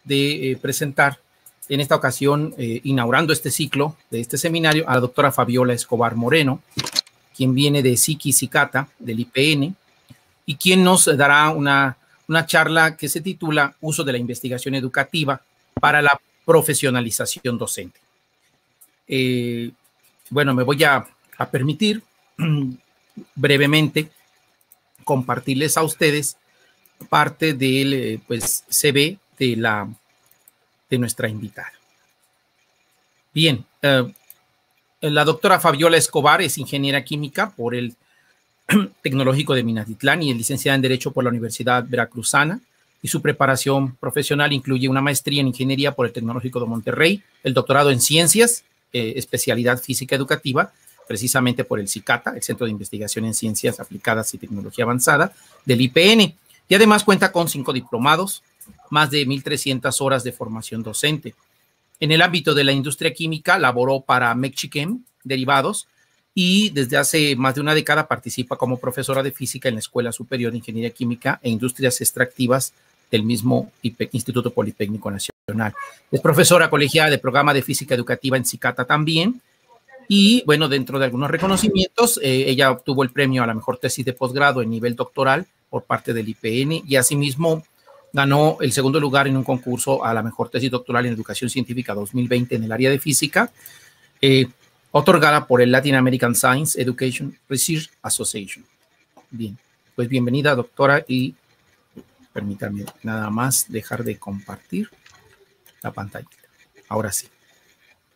de presentar en esta ocasión, inaugurando este ciclo de este seminario, a la doctora Fabiola Escobar Moreno, quien viene de SIC y CICATA, del IPN, y quien nos dará una charla que se titula Uso de la investigación educativa para la profesionalización docente. Bueno, me voy a permitir brevemente compartirles a ustedes parte del pues, CV de nuestra invitada. Bien, la doctora Fabiola Escobar es ingeniera química por el Tecnológico de Minatitlán y es licenciada en Derecho por la Universidad Veracruzana, y su preparación profesional incluye una maestría en Ingeniería por el Tecnológico de Monterrey, el doctorado en Ciencias, especialidad Física Educativa, precisamente por el CICATA, el Centro de Investigación en Ciencias Aplicadas y Tecnología Avanzada, del IPN, y además cuenta con 5 diplomados, más de 1,300 horas de formación docente. En el ámbito de la industria química, laboró para Mexichem Derivados, y desde hace más de una década participa como profesora de física en la Escuela Superior de Ingeniería Química e Industrias Extractivas del mismo Instituto Politécnico Nacional. Es profesora colegiada de programa de física educativa en CICATA también. Y bueno, dentro de algunos reconocimientos, ella obtuvo el premio a la mejor tesis de posgrado en nivel doctoral por parte del IPN, y asimismo ganó el segundo lugar en un concurso a la mejor tesis doctoral en educación científica 2020 en el área de física, otorgada por el Latin American Science Education Research Association. Bien, pues bienvenida, doctora, y permítanme nada más dejar de compartir la pantalla. Ahora sí.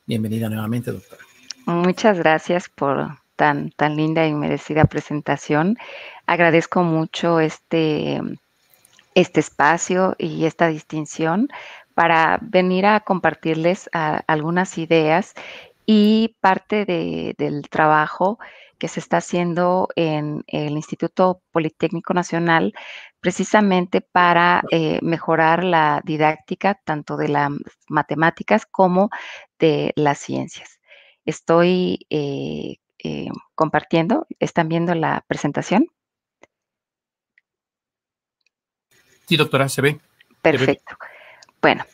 Bienvenida nuevamente, doctora. Muchas gracias por tan linda y merecida presentación. Agradezco mucho este espacio y esta distinción para venir a compartirles algunas ideas y parte del trabajo que se está haciendo en el Instituto Politécnico Nacional, precisamente para mejorar la didáctica tanto de las matemáticas como de las ciencias. Estoy compartiendo. ¿Están viendo la presentación? Sí, doctora, se ve. Perfecto. Bueno,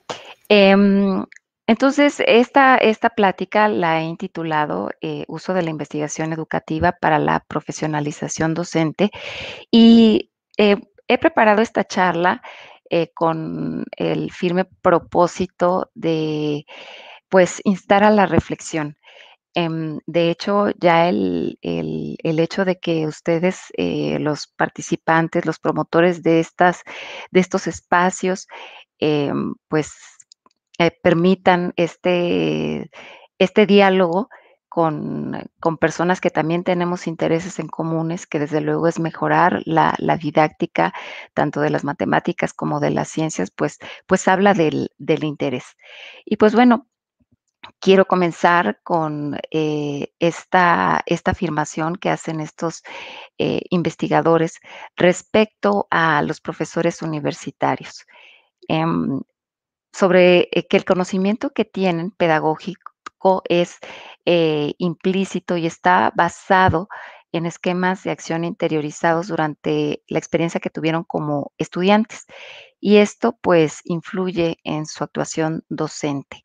entonces esta plática la he intitulado Uso de la investigación educativa para la profesionalización docente, y he preparado esta charla con el firme propósito de, pues, instar a la reflexión. De hecho, ya el hecho de que ustedes, los participantes, los promotores de estos espacios, pues, permitan este diálogo con personas que también tenemos intereses en comunes, que desde luego es mejorar la didáctica tanto de las matemáticas como de las ciencias, pues habla del interés. Y pues bueno, quiero comenzar con esta afirmación que hacen estos investigadores respecto a los profesores universitarios, sobre que el conocimiento que tienen pedagógico es implícito y está basado en esquemas de acción interiorizados durante la experiencia que tuvieron como estudiantes. Y esto, pues, influye en su actuación docente.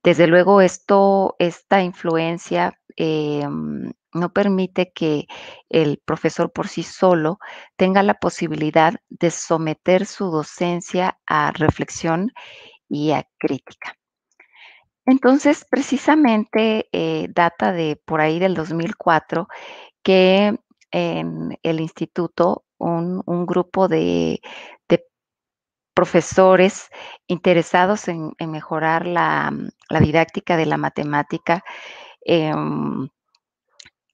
Desde luego, esta influencia no permite que el profesor por sí solo tenga la posibilidad de someter su docencia a reflexión y a crítica. Entonces, precisamente, data de por ahí del 2004 que en el instituto un grupo de profesores interesados en mejorar la didáctica de la matemática,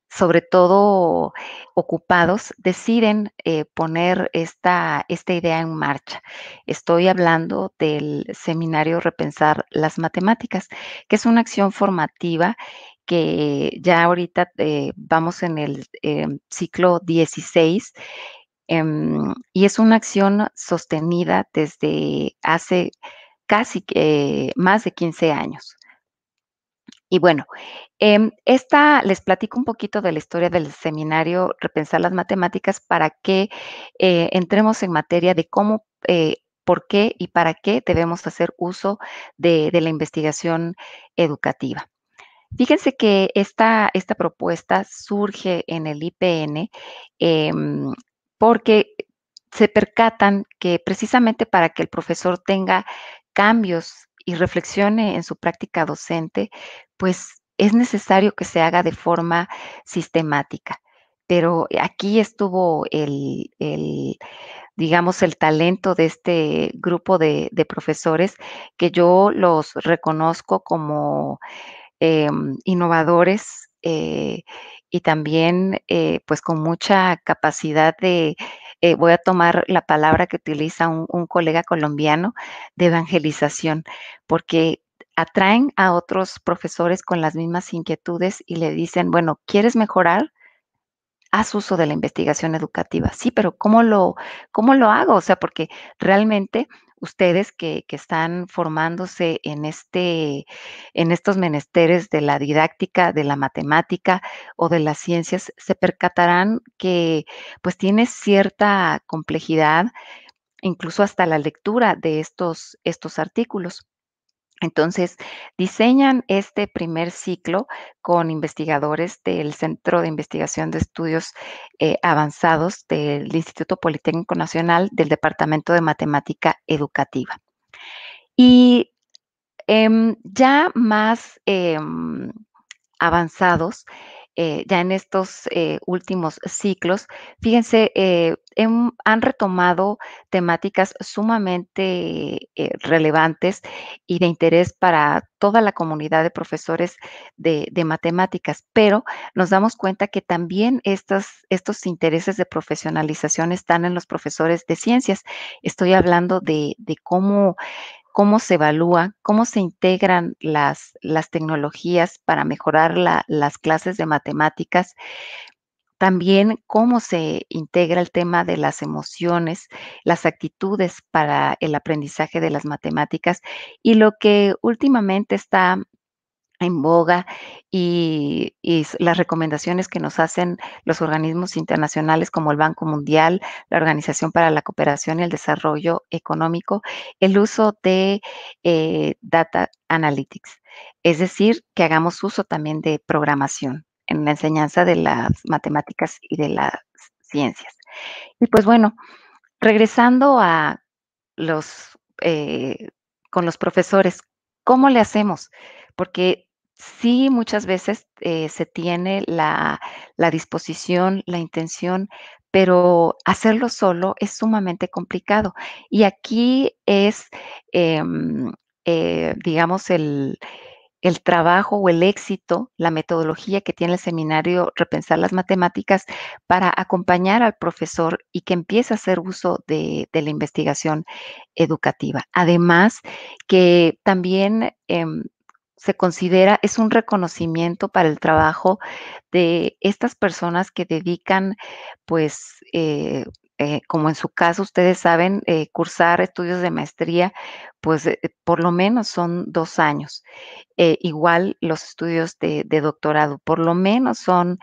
sobre todo ocupados, deciden poner esta idea en marcha. Estoy hablando del seminario Repensar las Matemáticas, que es una acción formativa que ya ahorita vamos en el ciclo 16, y es una acción sostenida desde hace casi más de 15 años. Y bueno, les platico un poquito de la historia del seminario Repensar las Matemáticas para que entremos en materia de cómo por qué y para qué debemos hacer uso de la investigación educativa. Fíjense que esta propuesta surge en el IPN porque se percatan que precisamente para que el profesor tenga cambios y reflexione en su práctica docente, pues es necesario que se haga de forma sistemática. Pero aquí estuvo digamos, el talento de este grupo de profesores que yo los reconozco como innovadores y también pues con mucha capacidad de, voy a tomar la palabra que utiliza un colega colombiano, de evangelización, porque atraen a otros profesores con las mismas inquietudes y le dicen, bueno, ¿quieres mejorar? Haz uso de la investigación educativa. Sí, pero cómo lo hago? O sea, porque realmente ustedes que están formándose en estos menesteres de la didáctica, de la matemática o de las ciencias, se percatarán que pues tiene cierta complejidad, incluso hasta la lectura de estos artículos. Entonces, diseñan este primer ciclo con investigadores del Centro de Investigación de Estudios Avanzados del Instituto Politécnico Nacional del Departamento de Matemática Educativa. Y ya más avanzados, ya en estos últimos ciclos, fíjense, han retomado temáticas sumamente relevantes y de interés para toda la comunidad de profesores de matemáticas, pero nos damos cuenta que también estos intereses de profesionalización están en los profesores de ciencias. Estoy hablando de cómo se evalúa, cómo se integran las tecnologías para mejorar las clases de matemáticas, también cómo se integra el tema de las emociones, las actitudes para el aprendizaje de las matemáticas y lo que últimamente está en boga y las recomendaciones que nos hacen los organismos internacionales como el Banco Mundial, la Organización para la Cooperación y el Desarrollo Económico, el uso de data analytics, es decir, que hagamos uso también de programación en la enseñanza de las matemáticas y de las ciencias. Y pues bueno, regresando a los, con los profesores, ¿cómo le hacemos? Porque sí, muchas veces se tiene la disposición, la intención, pero hacerlo solo es sumamente complicado. Y aquí es, digamos, el trabajo o el éxito, la metodología que tiene el seminario Repensar las Matemáticas para acompañar al profesor y que empiece a hacer uso de la investigación educativa. Además, que también se considera, es un reconocimiento para el trabajo de estas personas que dedican, pues, como en su caso, ustedes saben, cursar estudios de maestría, pues, por lo menos son 2 años. Igual los estudios de doctorado, por lo menos son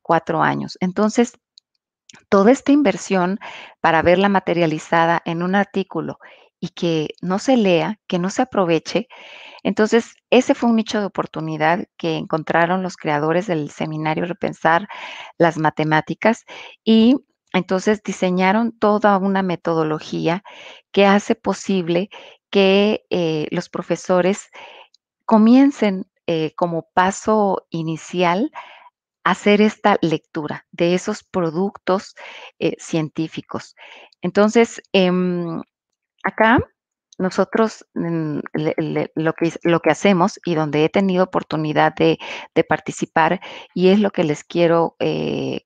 4 años. Entonces, toda esta inversión para verla materializada en un artículo y que no se lea, que no se aproveche, entonces ese fue un nicho de oportunidad que encontraron los creadores del seminario Repensar las Matemáticas y entonces diseñaron toda una metodología que hace posible que los profesores comiencen como paso inicial hacer esta lectura de esos productos científicos. Entonces, acá nosotros lo que hacemos y donde he tenido oportunidad de participar y es lo que les quiero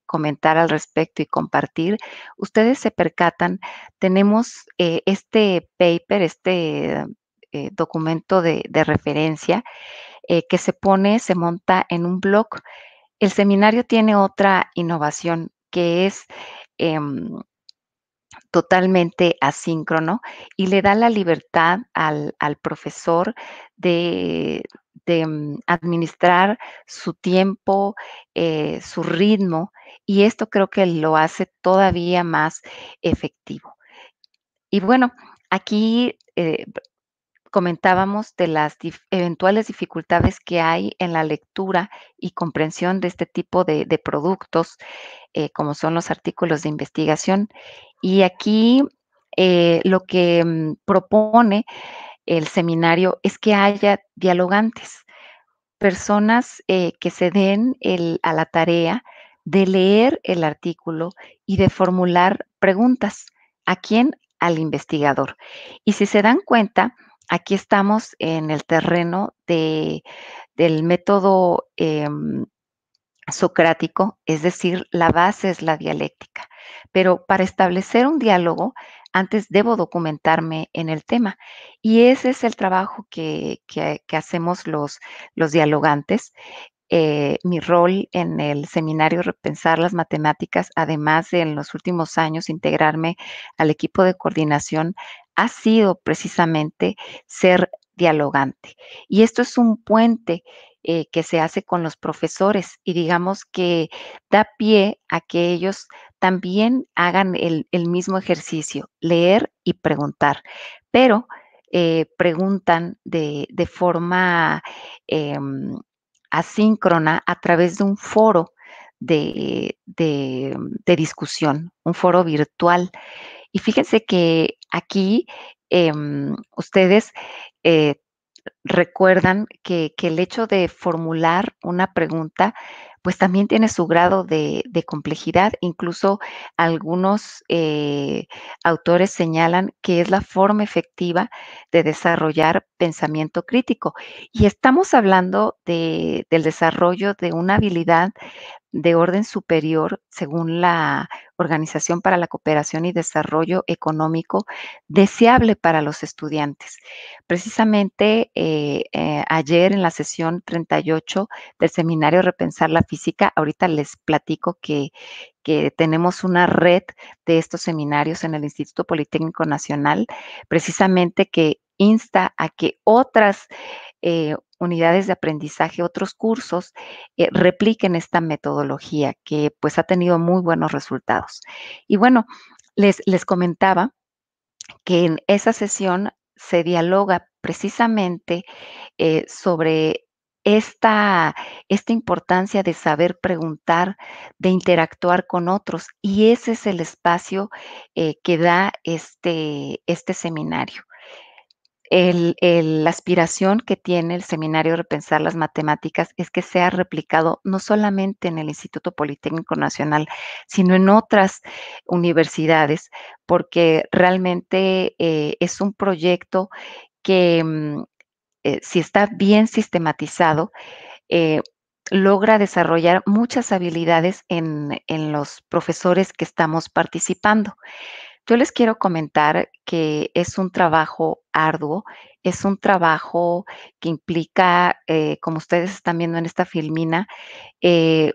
comentar al respecto y compartir, ustedes se percatan, tenemos este paper, este documento de referencia que se monta en un blog. El seminario tiene otra innovación que es totalmente asíncrono y le da la libertad al profesor de administrar su tiempo, su ritmo, y esto creo que lo hace todavía más efectivo. Y bueno, aquí comentábamos de las eventuales dificultades que hay en la lectura y comprensión de este tipo de productos, como son los artículos de investigación. Y aquí lo que propone el seminario es que haya dialogantes, personas que se den a la tarea de leer el artículo y de formular preguntas. ¿A quién? Al investigador. Y si se dan cuenta, aquí estamos en el terreno del método socrático, es decir, la base es la dialéctica. Pero para establecer un diálogo, antes debo documentarme en el tema. Y ese es el trabajo que hacemos los dialogantes. Mi rol en el seminario Repensar las Matemáticas, además de en los últimos años integrarme al equipo de coordinación, ha sido precisamente ser dialogante. Y esto es un puente que se hace con los profesores y digamos que da pie a que ellos también hagan el mismo ejercicio, leer y preguntar, pero preguntan de forma asíncrona a través de un foro de discusión, un foro virtual. Y fíjense que aquí ustedes eh, recuerdan que el hecho de formular una pregunta, pues también tiene su grado de complejidad. Incluso algunos autores señalan que es la forma efectiva de desarrollar pensamiento crítico. Y estamos hablando del desarrollo de una habilidad de orden superior, según la Organización para la Cooperación y Desarrollo Económico, deseable para los estudiantes. Precisamente ayer en la sesión 38 del seminario Repensar la Física, ahorita les platico que tenemos una red de estos seminarios en el Instituto Politécnico Nacional, precisamente que insta a que otras unidades de aprendizaje, otros cursos, repliquen esta metodología que pues ha tenido muy buenos resultados. Y bueno, les comentaba que en esa sesión se dialoga precisamente sobre esta importancia de saber preguntar, de interactuar con otros, y ese es el espacio que da este seminario. La aspiración que tiene el seminario Repensar las Matemáticas es que sea replicado no solamente en el Instituto Politécnico Nacional, sino en otras universidades, porque realmente es un proyecto que si está bien sistematizado, eh, logra desarrollar muchas habilidades en los profesores que estamos participando. Yo les quiero comentar que es un trabajo arduo, es un trabajo que implica, como ustedes están viendo en esta filmina,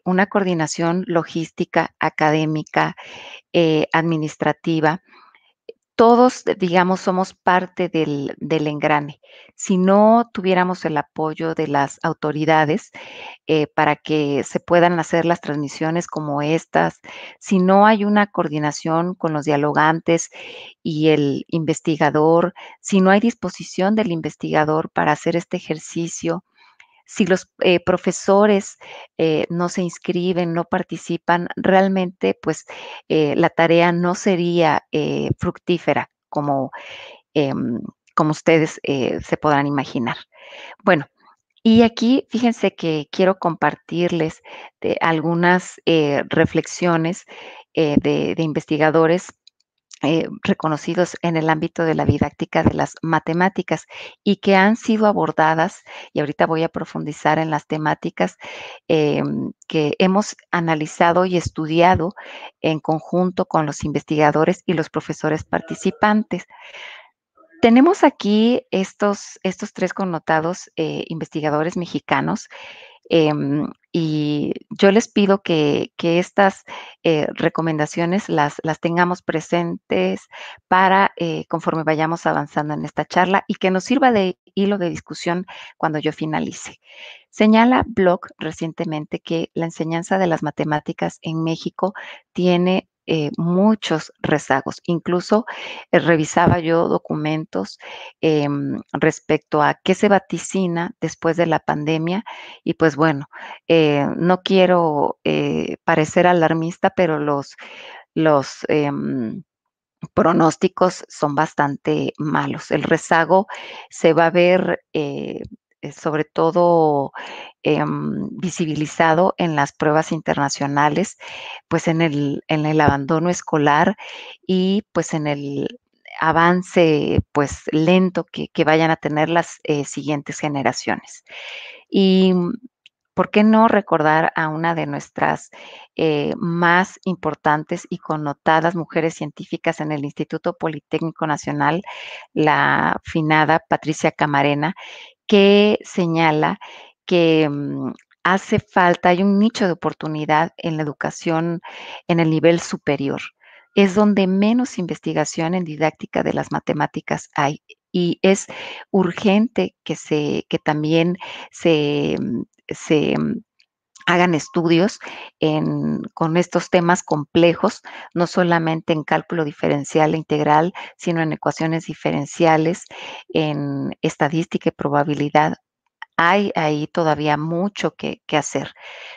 una coordinación logística, académica, administrativa. Todos, digamos, somos parte del engrane. Si no tuviéramos el apoyo de las autoridades para que se puedan hacer las transmisiones como estas, si no hay una coordinación con los dialogantes y el investigador, si no hay disposición del investigador para hacer este ejercicio, si los profesores no se inscriben, no participan, realmente pues la tarea no sería fructífera em, como ustedes se podrán imaginar. Bueno, y aquí fíjense que quiero compartirles algunas reflexiones de investigadores reconocidos en el ámbito de la didáctica de las matemáticas y que han sido abordadas, y ahorita voy a profundizar en las temáticas que hemos analizado y estudiado en conjunto con los investigadores y los profesores participantes. Tenemos aquí estos tres connotados investigadores mexicanos y yo les pido que estas recomendaciones las tengamos presentes para conforme vayamos avanzando en esta charla y que nos sirva de hilo de discusión cuando yo finalice. Señala Bloch recientemente que la enseñanza de las matemáticas en México tiene muchos rezagos. Incluso revisaba yo documentos respecto a qué se vaticina después de la pandemia y pues bueno, no quiero parecer alarmista, pero los pronósticos son bastante malos. El rezago se va a ver sobre todo visibilizado en las pruebas internacionales, pues en el abandono escolar y pues en el avance pues lento que vayan a tener las siguientes generaciones. Y ¿por qué no recordar a una de nuestras más importantes y connotadas mujeres científicas en el Instituto Politécnico Nacional, la finada Patricia Camarena, que señala que hace falta, hay un nicho de oportunidad en la educación en el nivel superior? Es donde menos investigación en didáctica de las matemáticas hay y es urgente que también se, se hagan estudios con estos temas complejos, no solamente en cálculo diferencial e integral, sino en ecuaciones diferenciales, en estadística y probabilidad. Hay ahí todavía mucho que hacer.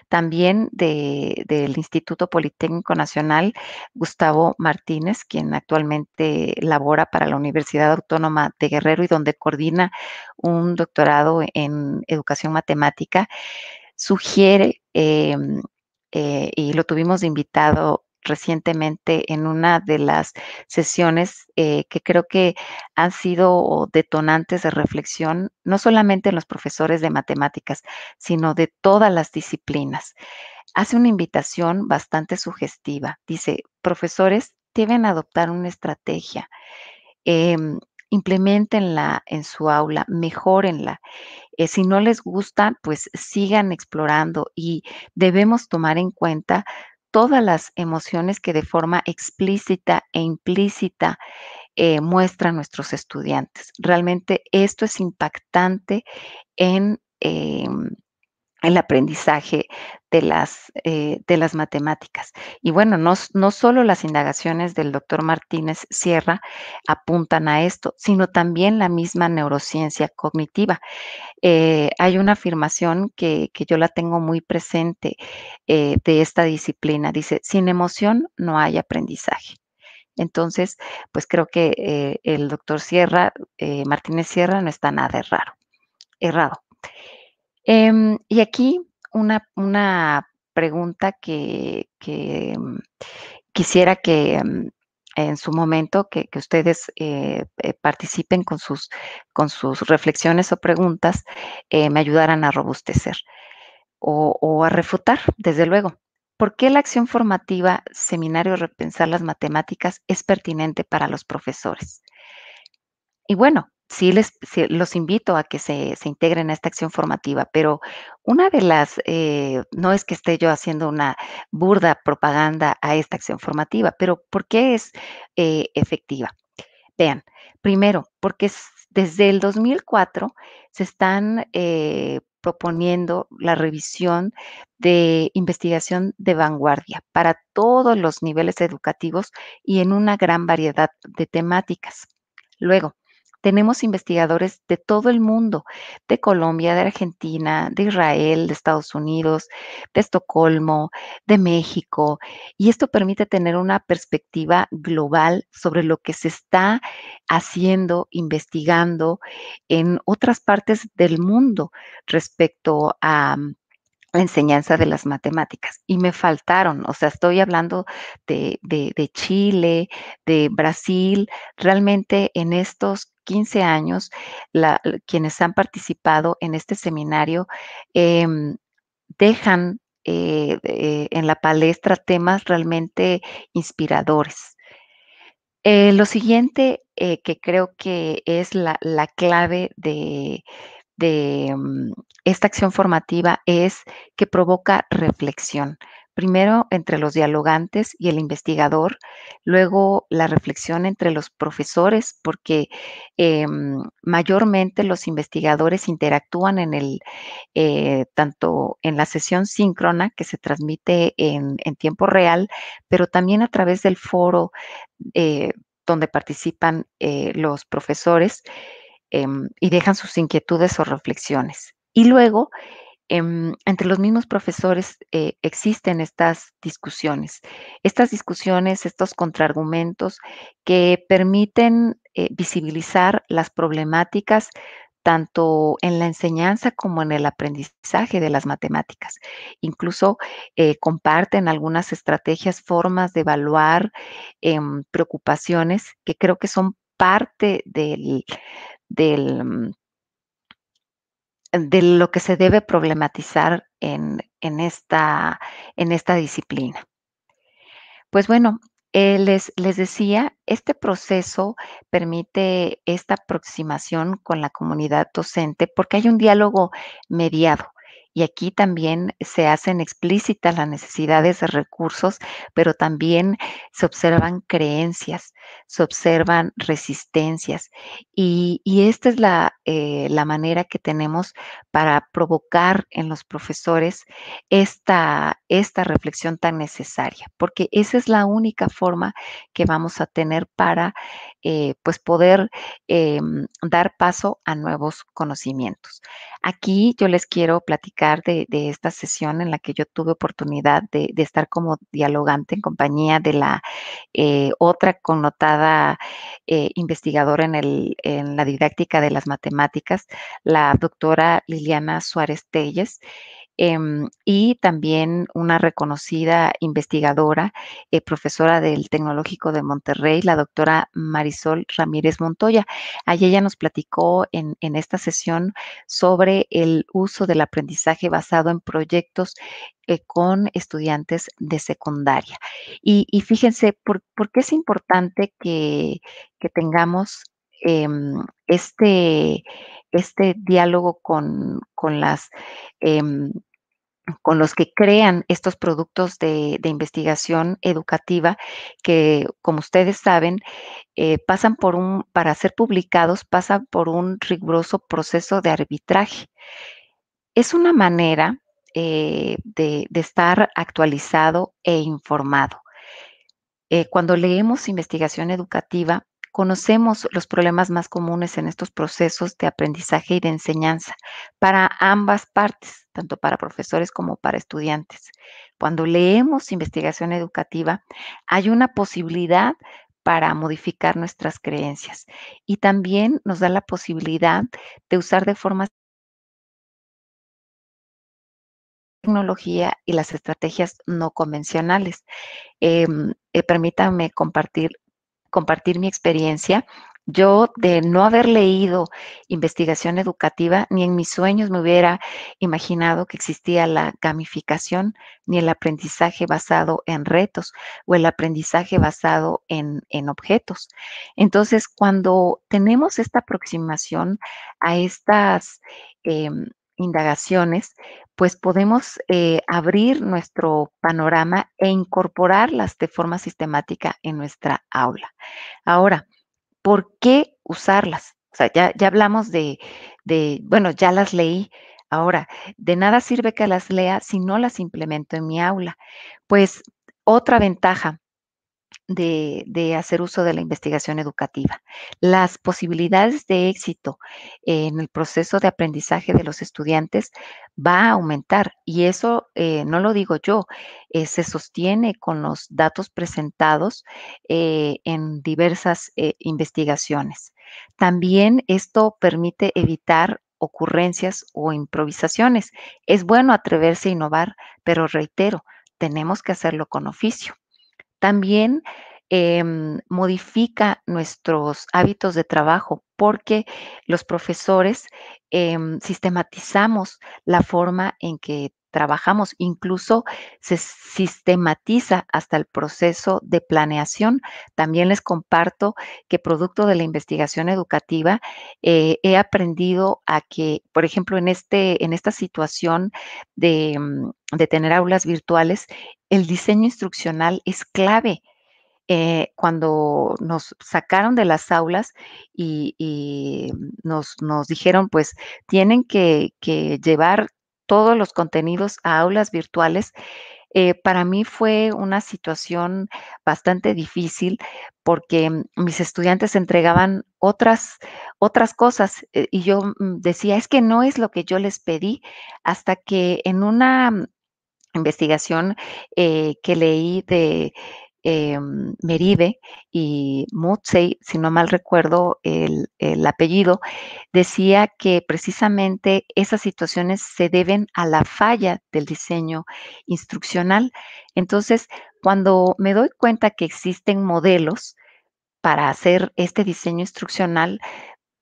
También del Instituto Politécnico Nacional, Gustavo Martínez, quien actualmente labora para la Universidad Autónoma de Guerrero y donde coordina un doctorado en educación matemática, sugiere, y lo tuvimos de invitado recientemente en una de las sesiones que creo que han sido detonantes de reflexión, no solamente en los profesores de matemáticas, sino de todas las disciplinas. Hace una invitación bastante sugestiva. Dice, profesores deben adoptar una estrategia, implementenla en su aula, mejórenla. Si no les gusta, pues sigan explorando y debemos tomar en cuenta todas las emociones que de forma explícita e implícita muestran nuestros estudiantes. Realmente esto es impactante en el aprendizaje de las matemáticas. Y bueno, no solo las indagaciones del doctor Martínez Sierra apuntan a esto, sino también la misma neurociencia cognitiva. Hay una afirmación que yo la tengo muy presente de esta disciplina. Dice, sin emoción no hay aprendizaje. Entonces, pues creo que el doctor Sierra, Martínez Sierra, no está nada errado. Y aquí una pregunta que quisiera que en su momento que ustedes participen con sus reflexiones o preguntas, me ayudaran a robustecer o a refutar, desde luego. ¿Por qué la acción formativa Seminario Repensar las Matemáticas es pertinente para los profesores? Y bueno, sí los invito a que se integren a esta acción formativa, pero una de las, no es que esté yo haciendo una burda propaganda a esta acción formativa, pero ¿por qué es efectiva? Vean, primero, porque desde el 2004 se están proponiendo la revisión de investigación de vanguardia para todos los niveles educativos y en una gran variedad de temáticas. Luego, tenemos investigadores de todo el mundo, de Colombia, de Argentina, de Israel, de Estados Unidos, de Estocolmo, de México, y esto permite tener una perspectiva global sobre lo que se está haciendo, investigando en otras partes del mundo respecto a la enseñanza de las matemáticas. Y me faltaron, o sea, estoy hablando de Chile, de Brasil, realmente en estos 15 años, quienes han participado en este seminario dejan en la palestra temas realmente inspiradores. Lo siguiente que creo que es la clave de esta acción formativa es que provoca reflexión. primero entre los dialogantes y el investigador, luego la reflexión entre los profesores, porque mayormente los investigadores interactúan tanto en la sesión síncrona que se transmite en tiempo real, pero también a través del foro eh, donde participan los profesores y dejan sus inquietudes o reflexiones. Y luego, entre los mismos profesores existen estas discusiones, estos contraargumentos que permiten visibilizar las problemáticas tanto en la enseñanza como en el aprendizaje de las matemáticas. Incluso comparten algunas estrategias, formas de evaluar preocupaciones que creo que son parte del, mm, de lo que se debe problematizar en esta disciplina. Pues bueno, les decía, este proceso permite esta aproximación con la comunidad docente porque hay un diálogo mediado. Y aquí también se hacen explícitas las necesidades de recursos, pero también se observan creencias, se observan resistencias. Y esta es la manera que tenemos para provocar en los profesores esta reflexión tan necesaria, porque esa es la única forma que vamos a tener para pues poder dar paso a nuevos conocimientos. Aquí yo les quiero platicar de esta sesión en la que yo tuve oportunidad de estar como dialogante en compañía de la otra connotada investigadora en la didáctica de las matemáticas, la doctora Liliana Suárez Telles, y también una reconocida investigadora, profesora del Tecnológico de Monterrey, la doctora Marisol Ramírez Montoya. Allí ella nos platicó en esta sesión sobre el uso del aprendizaje basado en proyectos con estudiantes de secundaria. Y fíjense, ¿por qué es importante que tengamos este diálogo em, con los que crean estos productos de investigación educativa que, como ustedes saben, para ser publicados, pasan por un riguroso proceso de arbitraje? Es una manera de estar actualizado e informado. Cuando leemos investigación educativa, conocemos los problemas más comunes en estos procesos de aprendizaje y de enseñanza para ambas partes, tanto para profesores como para estudiantes. Cuando leemos investigación educativa, hay una posibilidad para modificar nuestras creencias y también nos da la posibilidad de usar de forma tecnología y las estrategias no convencionales. Permítanme compartir mi experiencia. Yo, de no haber leído investigación educativa, ni en mis sueños me hubiera imaginado que existía la gamificación, ni el aprendizaje basado en retos o el aprendizaje basado en objetos. Entonces, cuando tenemos esta aproximación a estas indagaciones, pues podemos abrir nuestro panorama e incorporarlas de forma sistemática en nuestra aula. Ahora, ¿por qué usarlas? O sea, ya hablamos bueno, ya las leí. Ahora, de nada sirve que las lea si no las implemento en mi aula. Pues otra ventaja de hacer uso de la investigación educativa. Las posibilidades de éxito en el proceso de aprendizaje de los estudiantes va a aumentar y eso no lo digo yo, se sostiene con los datos presentados en diversas investigaciones. También esto permite evitar ocurrencias o improvisaciones. Es bueno atreverse a innovar, pero reitero, tenemos que hacerlo con oficio. También modifica nuestros hábitos de trabajo porque los profesores sistematizamos la forma en que trabajamos. Incluso se sistematiza hasta el proceso de planeación. También les comparto que producto de la investigación educativa he aprendido a que, por ejemplo, en esta situación de tener aulas virtuales, el diseño instruccional es clave. Cuando nos sacaron de las aulas y nos dijeron, pues tienen que llevar todos los contenidos a aulas virtuales, para mí fue una situación bastante difícil porque mis estudiantes entregaban otras cosas y yo decía, es que no es lo que yo les pedí, hasta que en una investigación que leí de Merive y Mutsey, si no mal recuerdo el apellido, decía que precisamente esas situaciones se deben a la falla del diseño instruccional. Entonces, cuando me doy cuenta que existen modelos para hacer este diseño instruccional,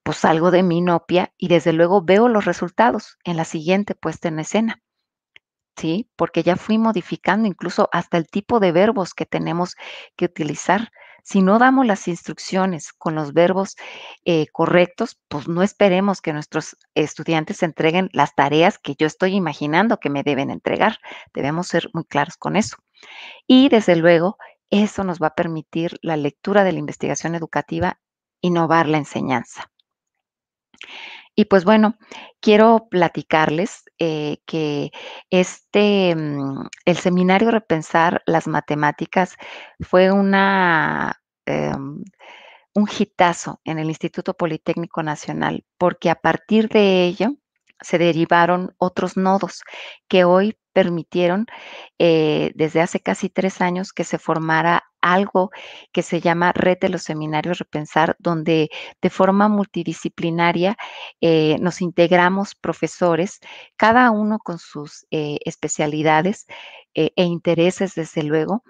pues salgo de mi inopia y desde luego veo los resultados en la siguiente puesta en escena. Sí, porque ya fui modificando incluso hasta el tipo de verbos que tenemos que utilizar. Si no damos las instrucciones con los verbos correctos, pues no esperemos que nuestros estudiantes entreguen las tareas que yo estoy imaginando que me deben entregar. Debemos ser muy claros con eso. Y desde luego, eso nos va a permitir la lectura de la investigación educativa, innovar la enseñanza. Y pues bueno, quiero platicarles que el seminario Repensar las Matemáticas fue un hitazo en el Instituto Politécnico Nacional, porque a partir de ello se derivaron otros nodos que hoy permitieron, desde hace casi 3 años, que se formara algo que se llama Red de los Seminarios Repensar, donde de forma multidisciplinaria nos integramos profesores, cada uno con sus especialidades e intereses, desde luego,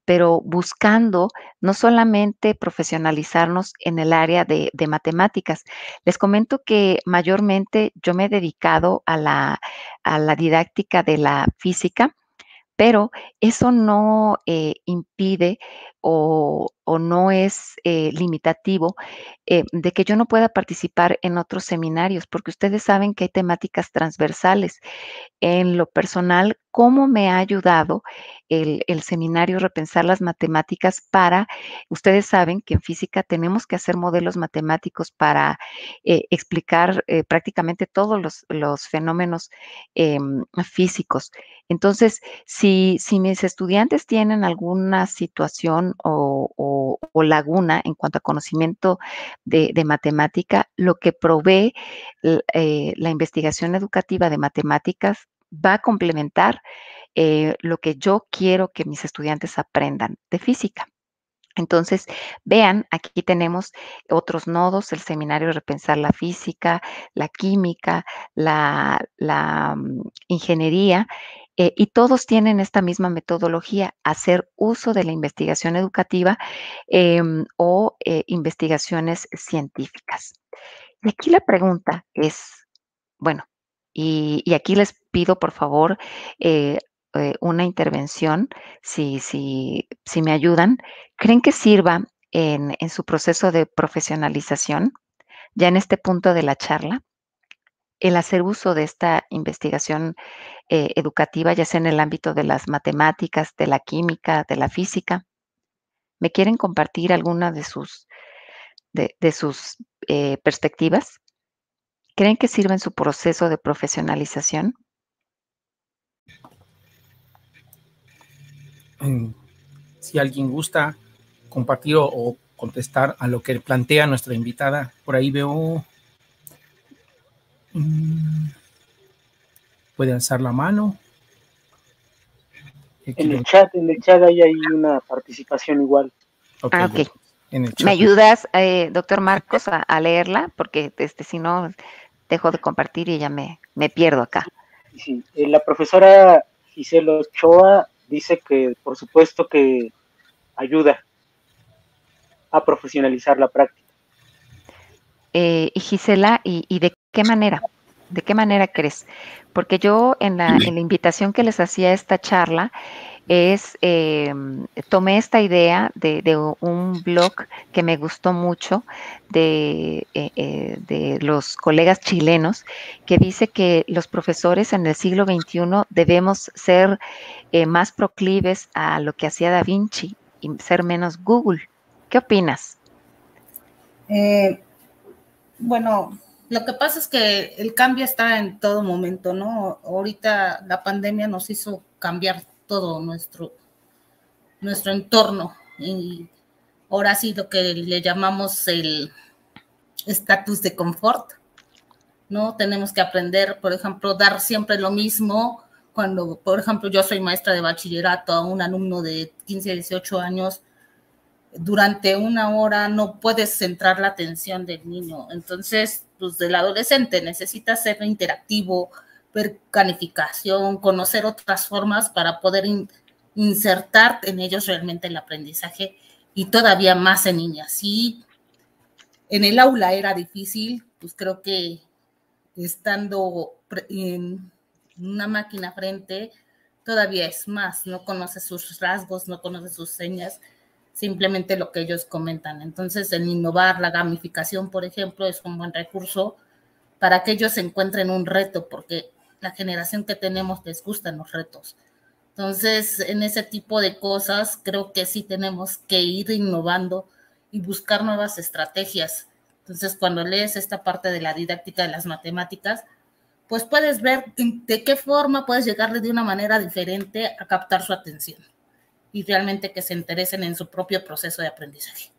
pero buscando no solamente profesionalizarnos en el área de matemáticas. Les comento que mayormente yo me he dedicado a la didáctica de la física, pero eso no impide o no es limitativo de que yo no pueda participar en otros seminarios, porque ustedes saben que hay temáticas transversales. En lo personal, ¿cómo me ha ayudado el seminario Repensar las Matemáticas para, ustedes saben que en física tenemos que hacer modelos matemáticos para explicar prácticamente todos los fenómenos físicos? Entonces, si mis estudiantes tienen alguna situación o laguna en cuanto a conocimiento de matemática, lo que provee la investigación educativa de matemáticas va a complementar lo que yo quiero que mis estudiantes aprendan de física. Entonces, vean, aquí tenemos otros nodos, el seminario Repensar la Física, la Química, la Ingeniería, y todos tienen esta misma metodología, hacer uso de la investigación educativa o investigaciones científicas. Y aquí la pregunta es, bueno, y aquí les pido por favor eh, una intervención, si me ayudan. ¿Creen que sirva en su proceso de profesionalización, ya en este punto de la charla, el hacer uso de esta investigación educativa, ya sea en el ámbito de las matemáticas, de la química, de la física? ¿Me quieren compartir alguna de sus perspectivas? ¿Creen que sirva en su proceso de profesionalización? Si alguien gusta compartir o contestar a lo que plantea nuestra invitada, por ahí veo, puede alzar la mano. En el chat ahí hay una participación igual. Okay, ok. En el chat. ¿Me ayudas, doctor Marcos, a leerla? Porque si no, dejo de compartir y ya me pierdo acá. Sí, la profesora Gisela Ochoa dice que por supuesto que ayuda a profesionalizar la práctica. Y Gisela, ¿y de qué manera? ¿De qué manera crees? Porque yo en la invitación que les hacía a esta charla tomé esta idea de un blog que me gustó mucho de los colegas chilenos, que dice que los profesores en el siglo XXI debemos ser más proclives a lo que hacía Da Vinci y ser menos Google. ¿Qué opinas? Bueno, lo que pasa es que el cambio está en todo momento, ¿no? Ahorita la pandemia nos hizo cambiar todo nuestro entorno y ahora sí lo que le llamamos el estatus de confort, ¿no? Tenemos que aprender, por ejemplo, dar siempre lo mismo. Cuando, por ejemplo, yo soy maestra de bachillerato a un alumno de 15 a 18 años, durante una hora no puedes centrar la atención del niño. Entonces, pues del adolescente necesita ser interactivo, ver calificación, conocer otras formas para poder insertar en ellos realmente el aprendizaje y todavía más en niñas. Si en el aula era difícil, pues creo que estando en una máquina frente todavía es más, no conoce sus rasgos, no conoce sus señas, simplemente lo que ellos comentan. Entonces, el innovar, la gamificación, por ejemplo, es un buen recurso para que ellos encuentren un reto, porque la generación que tenemos les gustan los retos. Entonces, en ese tipo de cosas, creo que sí tenemos que ir innovando y buscar nuevas estrategias. Entonces, cuando lees esta parte de la didáctica de las matemáticas, pues puedes ver de qué forma puedes llegarle de una manera diferente a captar su atención y realmente que se interesen en su propio proceso de aprendizaje.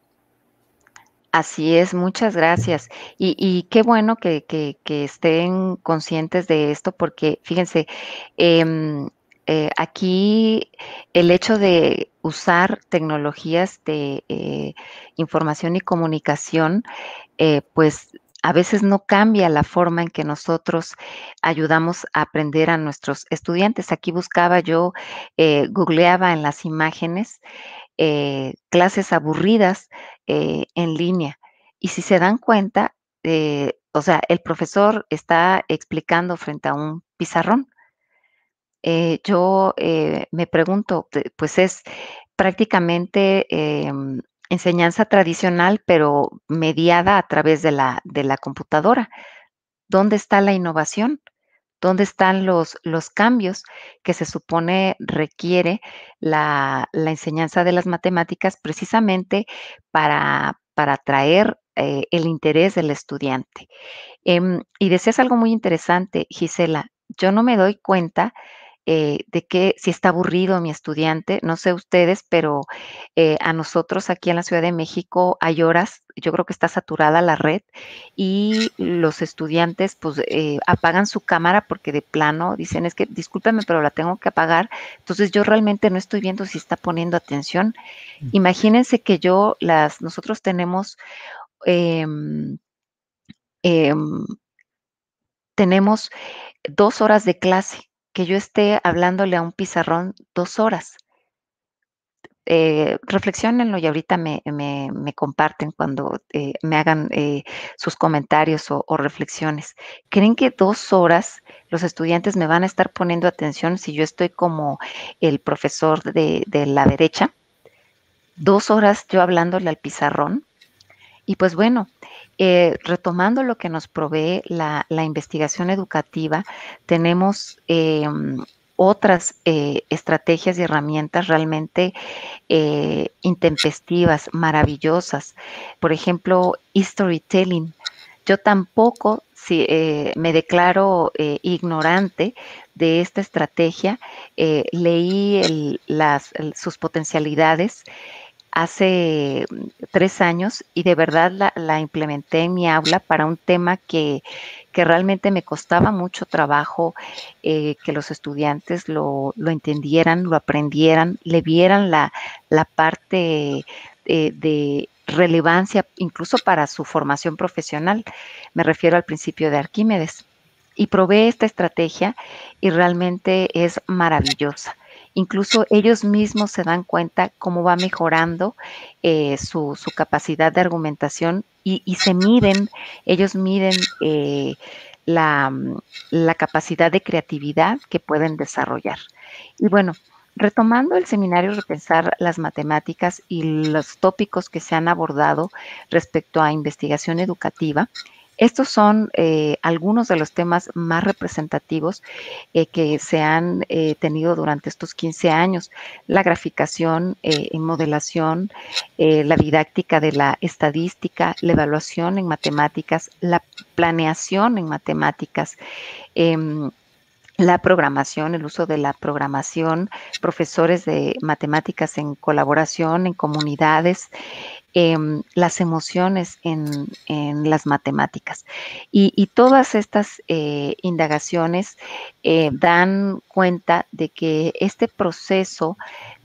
Así es, muchas gracias. Y qué bueno que estén conscientes de esto, porque fíjense, aquí el hecho de usar tecnologías de información y comunicación, pues a veces no cambia la forma en que nosotros ayudamos a aprender a nuestros estudiantes. Aquí buscaba yo, googleaba en las imágenes clases aburridas en línea. Y si se dan cuenta, o sea, el profesor está explicando frente a un pizarrón. Yo me pregunto, pues es prácticamente enseñanza tradicional, pero mediada a través de la computadora. ¿Dónde está la innovación? ¿Dónde están los cambios que se supone requiere la enseñanza de las matemáticas precisamente para atraer el interés del estudiante? Y decías algo muy interesante, Gisela. Yo no me doy cuenta de que si está aburrido mi estudiante, no sé ustedes, pero a nosotros aquí en la Ciudad de México hay horas, yo creo que está saturada la red y los estudiantes pues apagan su cámara porque de plano dicen, es que discúlpeme, pero la tengo que apagar. Entonces yo realmente no estoy viendo si está poniendo atención. Imagínense que nosotros tenemos em, em, tenemos 2 horas de clase, que yo esté hablándole a un pizarrón 2 horas. Reflexiónenlo y ahorita me comparten cuando me hagan sus comentarios o reflexiones. ¿Creen que 2 horas los estudiantes me van a estar poniendo atención si yo estoy como el profesor de la derecha? 2 horas yo hablándole al pizarrón. Y pues bueno, retomando lo que nos provee la investigación educativa, tenemos otras estrategias y herramientas realmente intempestivas, maravillosas. Por ejemplo, storytelling. Yo tampoco me declaro ignorante de esta estrategia. Leí sus potencialidades hace 3 años y de verdad la implementé en mi aula para un tema que realmente me costaba mucho trabajo que los estudiantes lo entendieran, lo aprendieran, le vieran la parte de relevancia incluso para su formación profesional. Me refiero al principio de Arquímedes. Y probé esta estrategia y realmente es maravillosa. Incluso ellos mismos se dan cuenta cómo va mejorando su capacidad de argumentación y se miden, ellos miden la capacidad de creatividad que pueden desarrollar. Y bueno, retomando el seminario Repensar las Matemáticas y los tópicos que se han abordado respecto a investigación educativa, estos son algunos de los temas más representativos que se han tenido durante estos 15 años. La graficación en modelación, la didáctica de la estadística, la evaluación en matemáticas, la planeación en matemáticas, la programación, el uso de la programación, profesores de matemáticas en colaboración, en comunidades, las emociones en las matemáticas. Y todas estas indagaciones dan cuenta de que este proceso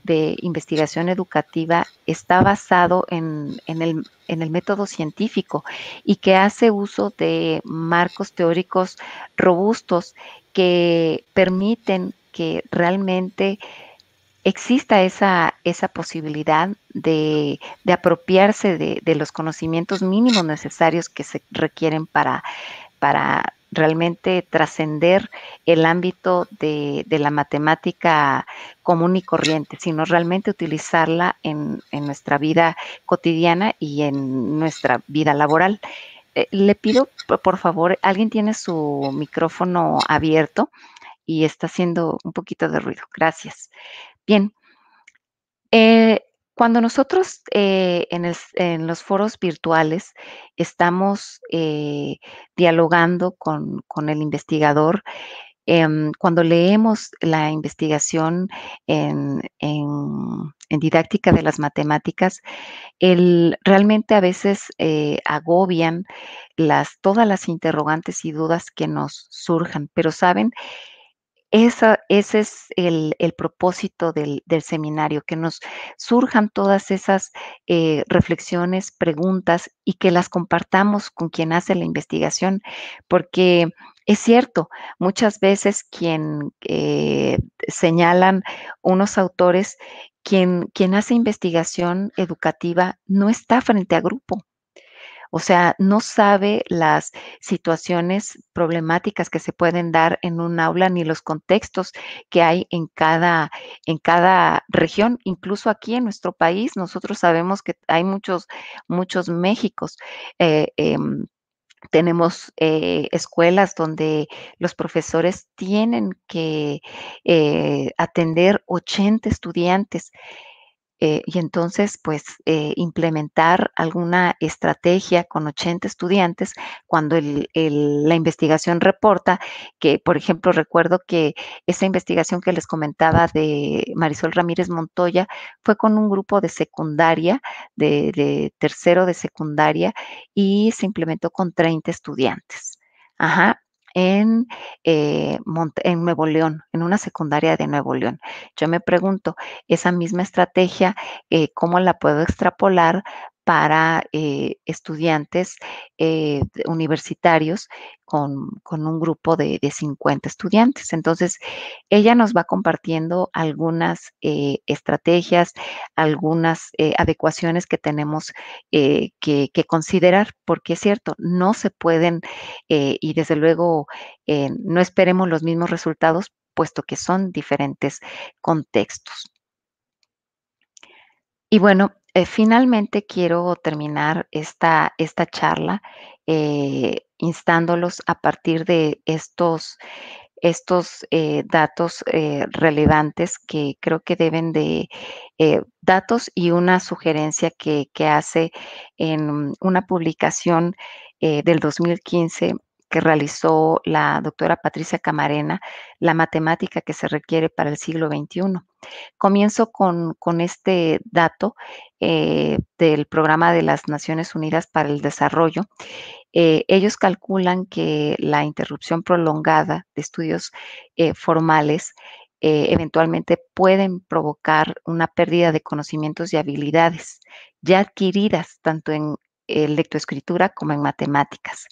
de investigación educativa está basado en el método científico y que hace uso de marcos teóricos robustos que permiten que realmente exista esa posibilidad de apropiarse de los conocimientos mínimos necesarios que se requieren para realmente trascender el ámbito de la matemática común y corriente, sino realmente utilizarla en nuestra vida cotidiana y en nuestra vida laboral. Le pido, por favor, alguien tiene su micrófono abierto y está haciendo un poquito de ruido. Gracias. Bien, cuando nosotros en los foros virtuales estamos dialogando con el investigador, cuando leemos la investigación en didáctica de las matemáticas, realmente a veces agobian todas las interrogantes y dudas que nos surjan, pero saben, ese es el propósito del seminario, que nos surjan todas esas reflexiones, preguntas y que las compartamos con quien hace la investigación, porque es cierto, muchas veces quien señalan unos autores, quien hace investigación educativa no está frente a grupo. O sea, no sabe las situaciones problemáticas que se pueden dar en un aula ni los contextos que hay en cada región. Incluso aquí en nuestro país, nosotros sabemos que hay muchos Méxicos. Tenemos escuelas donde los profesores tienen que atender 80 estudiantes. Y entonces, pues, implementar alguna estrategia con 80 estudiantes cuando la investigación reporta que, por ejemplo, recuerdo que esa investigación que les comentaba de Marisol Ramírez Montoya fue con un grupo de secundaria, de tercero de secundaria, y se implementó con 30 estudiantes. Ajá, en Nuevo León, en una secundaria de Nuevo León. Yo me pregunto, esa misma estrategia, ¿cómo la puedo extrapolar para estudiantes universitarios con un grupo de 50 estudiantes? Entonces, ella nos va compartiendo algunas estrategias, algunas adecuaciones que tenemos que considerar, porque es cierto, no se pueden, y desde luego no esperemos los mismos resultados, puesto que son diferentes contextos. Y bueno, finalmente quiero terminar esta charla instándolos a partir de estos datos relevantes que creo que deben de datos y una sugerencia que hace en una publicación del 2015 que realizó la doctora Patricia Camarena, La matemática que se requiere para el siglo XXI. Comienzo con este dato del Programa de las Naciones Unidas para el Desarrollo. Ellos calculan que la interrupción prolongada de estudios formales eventualmente pueden provocar una pérdida de conocimientos y habilidades ya adquiridas tanto en lectoescritura como en matemáticas.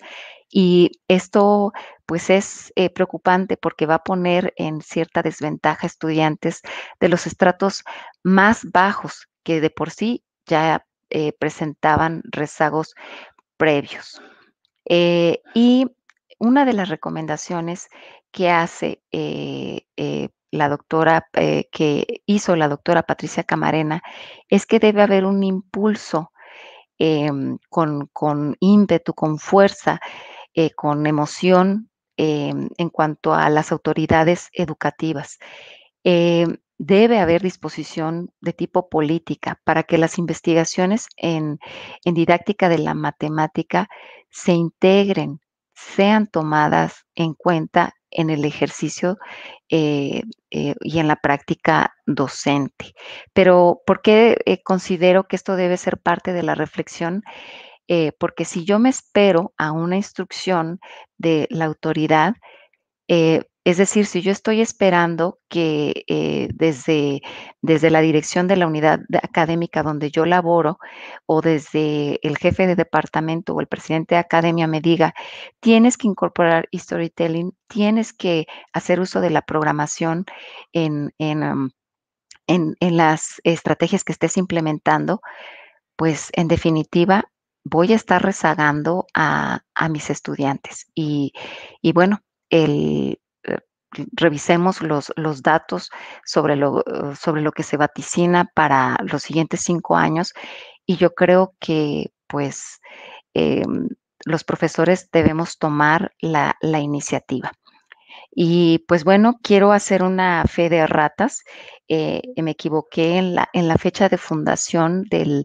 Y esto pues es preocupante porque va a poner en cierta desventaja a estudiantes de los estratos más bajos que de por sí ya presentaban rezagos previos. Y una de las recomendaciones que hace la doctora, que hizo la doctora Patricia Camarena, es que debe haber un impulso con ímpetu, con fuerza, con emoción en cuanto a las autoridades educativas. Debe haber disposición de tipo política para que las investigaciones en didáctica de la matemática se integren, sean tomadas en cuenta en el ejercicio y en la práctica docente. Pero, ¿por qué considero que esto debe ser parte de la reflexión? Porque si yo me espero a una instrucción de la autoridad, es decir, si yo estoy esperando que desde la dirección de la unidad académica donde yo laboro o desde el jefe de departamento o el presidente de academia me diga, tienes que incorporar storytelling, tienes que hacer uso de la programación en las estrategias que estés implementando, pues en definitiva voy a estar rezagando a mis estudiantes. Y bueno, revisemos los datos sobre lo que se vaticina para los siguientes 5 años y yo creo que pues los profesores debemos tomar la iniciativa. Y pues bueno, quiero hacer una fe de ratas. Me equivoqué en la fecha de fundación de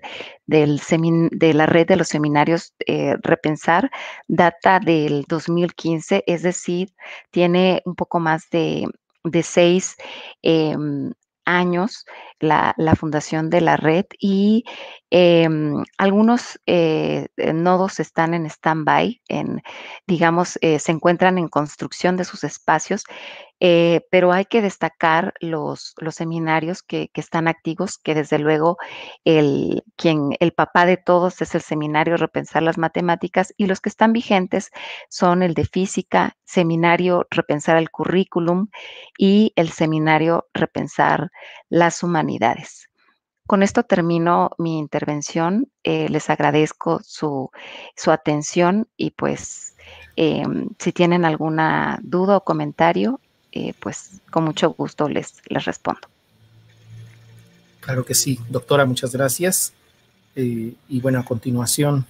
la red de los seminarios Repensar, data del 2015, es decir, tiene un poco más de 6 años la fundación de la red y algunos nodos están en stand-by, digamos, se encuentran en construcción de sus espacios, pero hay que destacar los seminarios que están activos, que desde luego el papá de todos es el seminario Repensar las Matemáticas y los que están vigentes son el de Física, seminario Repensar el Currículum y el seminario Repensar las Humanidades. Con esto termino mi intervención. Les agradezco su atención y pues si tienen alguna duda o comentario, pues con mucho gusto les respondo. Claro que sí, doctora, muchas gracias. Y bueno, a continuación,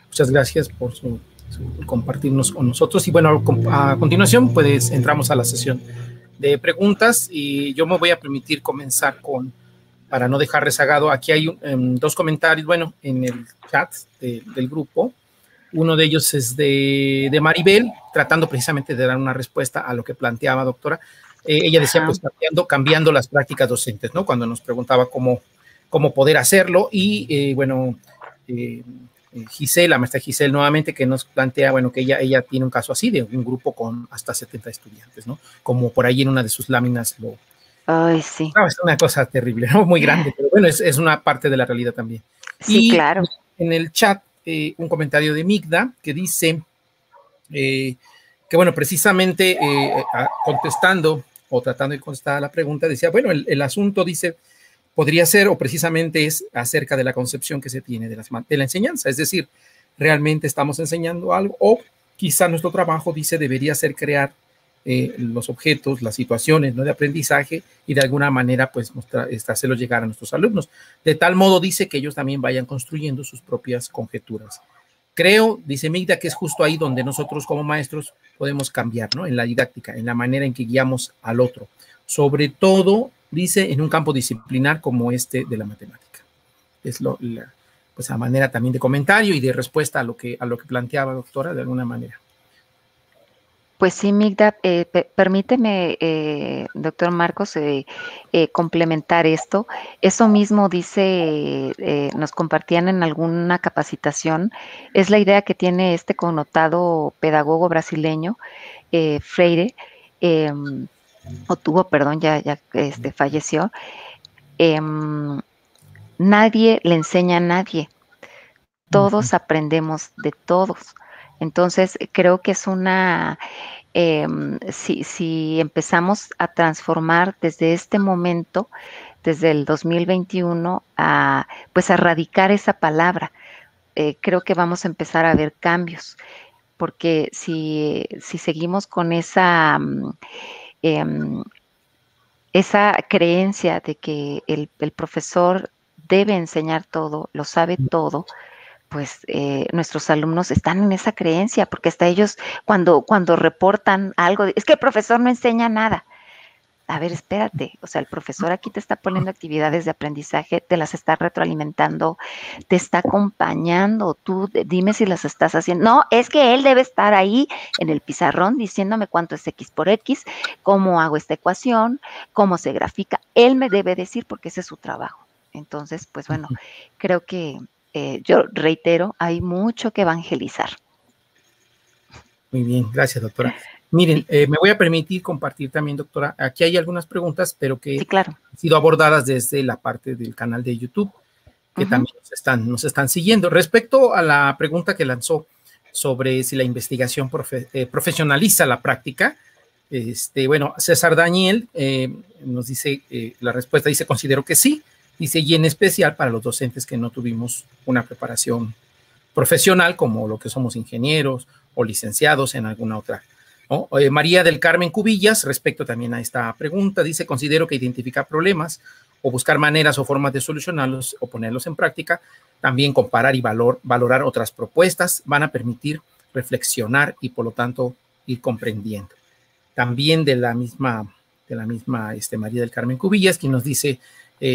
muchas gracias por su compartirnos con nosotros. Y bueno, a continuación, pues entramos a la sesión de preguntas y yo me voy a permitir comenzar para no dejar rezagado, aquí hay 2 comentarios, bueno, en el chat del grupo. Uno de ellos es de Maribel, tratando precisamente de dar una respuesta a lo que planteaba, doctora. Ella decía, pues, cambiando las prácticas docentes, ¿no? Cuando nos preguntaba cómo poder hacerlo. Y, bueno, Giselle, la maestra Giselle, nuevamente, que nos plantea, bueno, que ella tiene un caso así, de un grupo con hasta 70 estudiantes, ¿no? Como por ahí en una de sus láminas lo... Ay, sí. No, es una cosa terrible, ¿no? Muy grande, pero bueno, es una parte de la realidad también. Sí, claro. En el chat, un comentario de Migda que dice que, bueno, precisamente contestando o tratando de contestar a la pregunta, decía, bueno, el asunto, dice, podría ser o precisamente es acerca de la concepción que se tiene de la enseñanza, es decir, realmente estamos enseñando algo o quizá nuestro trabajo, dice, debería ser crear los objetos, las situaciones, ¿no?, de aprendizaje y de alguna manera pues hacerlo llegar a nuestros alumnos. De tal modo, dice, que ellos también vayan construyendo sus propias conjeturas. Creo, dice Migda, que es justo ahí donde nosotros como maestros podemos cambiar, ¿no?, en la didáctica, en la manera en que guiamos al otro. Sobre todo, dice, en un campo disciplinar como este de la matemática. Es pues la manera también de comentario y de respuesta a lo que planteaba, doctora, de alguna manera. Pues sí, Migda, permíteme, doctor Marcos, complementar esto. Eso mismo dice, nos compartían en alguna capacitación, es la idea que tiene este connotado pedagogo brasileño, Freire, perdón, ya falleció. Nadie le enseña a nadie. Todos aprendemos de todos. Entonces, creo que es si empezamos a transformar desde este momento, desde el 2021, pues a erradicar esa palabra, creo que vamos a empezar a ver cambios. porque si seguimos con esa creencia de que el profesor debe enseñar todo, lo sabe todo, pues nuestros alumnos están en esa creencia, porque hasta ellos cuando reportan algo, es que el profesor no enseña nada. A ver, espérate, o sea, el profesor aquí te está poniendo actividades de aprendizaje, te las está retroalimentando, te está acompañando, tú dime si las estás haciendo. No, es que él debe estar ahí en el pizarrón diciéndome cuánto es X por X, cómo hago esta ecuación, cómo se grafica. Él me debe decir porque ese es su trabajo. Entonces, pues bueno, creo que yo reitero, hay mucho que evangelizar. Muy bien, gracias, doctora. Miren, me voy a permitir compartir también, doctora, aquí hay algunas preguntas, pero que sí, claro, han sido abordadas desde la parte del canal de YouTube, que también nos están siguiendo. Respecto a la pregunta que lanzó sobre si la investigación profesionaliza la práctica, bueno, César Daniel nos dice, la respuesta dice, considero que sí, dice, y en especial para los docentes que no tuvimos una preparación profesional, como lo que somos ingenieros o licenciados en alguna otra, ¿no? María del Carmen Cubillas, respecto también a esta pregunta, dice, considero que identificar problemas o buscar maneras o formas de solucionarlos o ponerlos en práctica, también comparar y valorar otras propuestas van a permitir reflexionar y por lo tanto ir comprendiendo. También de la misma María del Carmen Cubillas, quien nos dice,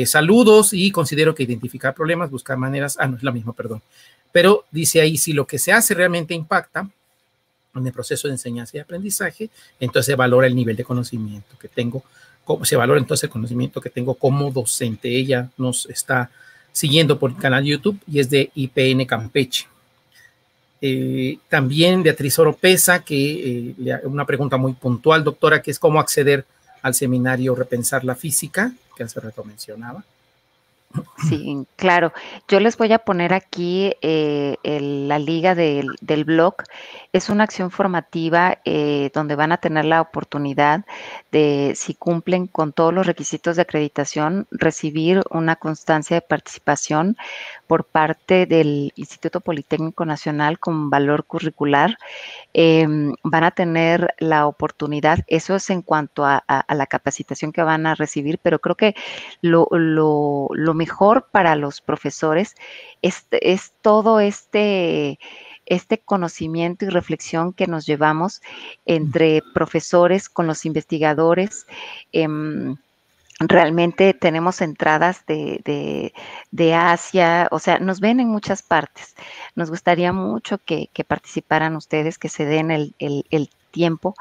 saludos y considero que identificar problemas, buscar maneras, no es la misma, perdón, pero dice ahí, si lo que se hace realmente impacta en el proceso de enseñanza y aprendizaje, entonces se valora el nivel de conocimiento que tengo, se valora entonces el conocimiento que tengo como docente. Ella nos está siguiendo por el canal de YouTube y es de IPN Campeche. También Beatriz Oropesa, que una pregunta muy puntual, doctora, que es cómo acceder al seminario Repensar la Física, que hace rato mencionaba. Sí, claro. Yo les voy a poner aquí la liga del blog. Es una acción formativa donde van a tener la oportunidad de, si cumplen con todos los requisitos de acreditación, recibir una constancia de participación por parte del Instituto Politécnico Nacional con valor curricular. Van a tener la oportunidad, eso es en cuanto a la capacitación que van a recibir, pero creo que lo mejor para los profesores es todo este conocimiento y reflexión que nos llevamos entre profesores con los investigadores. Realmente tenemos entradas de Asia, o sea, nos ven en muchas partes. Nos gustaría mucho que participaran ustedes, que se den el tiempo.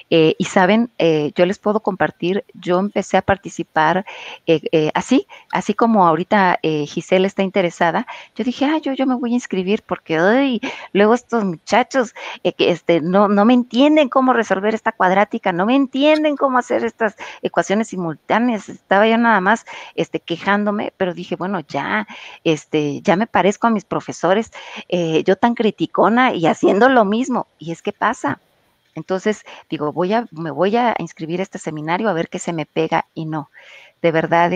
Y saben, yo les puedo compartir, yo empecé a participar así como ahorita Giselle está interesada. Yo dije, yo me voy a inscribir porque luego estos muchachos no me entienden cómo resolver esta cuadrática, no me entienden cómo hacer estas ecuaciones simultáneas. Estaba yo nada más quejándome, pero dije, bueno, ya me parezco a mis profesores, yo tan criticona y haciendo lo mismo. Y es que pasa. Entonces, digo, me voy a inscribir a este seminario a ver qué se me pega y no. De verdad,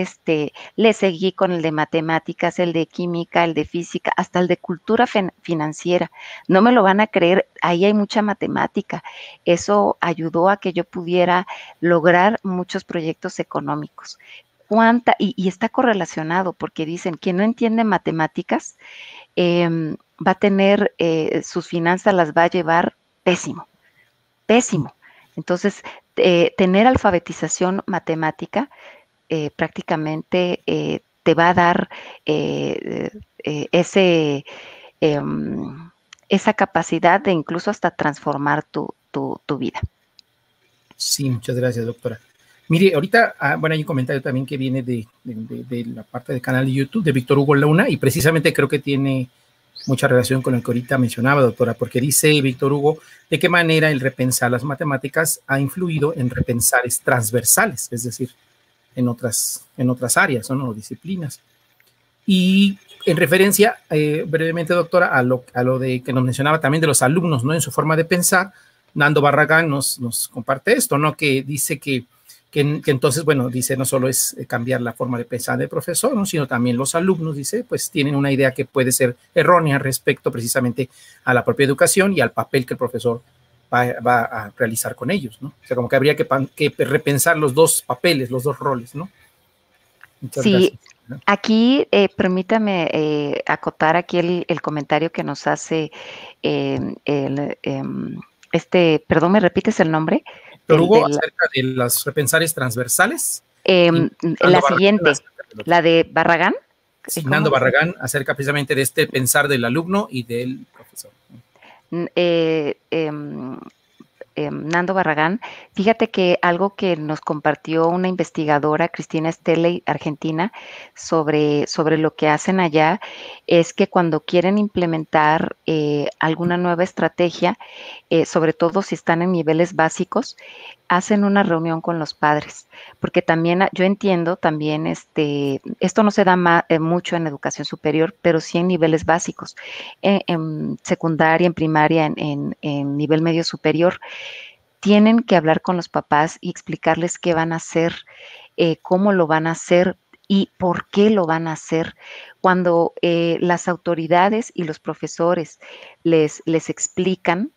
le seguí con el de matemáticas, el de química, el de física, hasta el de cultura financiera. No me lo van a creer, ahí hay mucha matemática. Eso ayudó a que yo pudiera lograr muchos proyectos económicos. Y está correlacionado, porque dicen, quien no entiende matemáticas va a tener, sus finanzas las va a llevar pésimo. Entonces, tener alfabetización matemática prácticamente te va a dar esa capacidad de incluso hasta transformar tu vida. Sí, muchas gracias, doctora. Mire, ahorita, bueno, hay un comentario también que viene de la parte del canal de YouTube de Víctor Hugo Luna, y precisamente creo que tiene mucha relación con lo que ahorita mencionaba, doctora, porque dice Víctor Hugo, ¿de qué manera el repensar las matemáticas ha influido en repensares transversales, es decir, en otras áreas, ¿no? O disciplinas? Y en referencia, brevemente, doctora, a lo de que nos mencionaba también de los alumnos, ¿no? En su forma de pensar, Nando Barragán nos comparte esto, ¿no? Que dice que que entonces, bueno, dice, no solo es cambiar la forma de pensar del profesor, ¿no?, sino también los alumnos, dice, pues tienen una idea que puede ser errónea respecto precisamente a la propia educación y al papel que el profesor va a realizar con ellos, ¿no? O sea, como que habría que repensar los dos papeles, los dos roles, ¿no? Muchas Sí, gracias. aquí permítame acotar aquí el comentario que nos hace perdón, ¿me repites el nombre? Víctor Hugo, acerca de los repensares transversales. La siguiente, la de Barragán. Nando Barragán, acerca precisamente de este pensar del alumno y del profesor. Nando Barragán, fíjate que algo que nos compartió una investigadora, Cristina Stelle, argentina, sobre lo que hacen allá, es que cuando quieren implementar alguna nueva estrategia, sobre todo si están en niveles básicos, hacen una reunión con los padres, porque también yo entiendo también esto no se da mucho en educación superior, pero sí en niveles básicos, en secundaria, en primaria, en nivel medio superior. Tienen que hablar con los papás y explicarles qué van a hacer, cómo lo van a hacer y por qué lo van a hacer. Cuando las autoridades y los profesores les explican,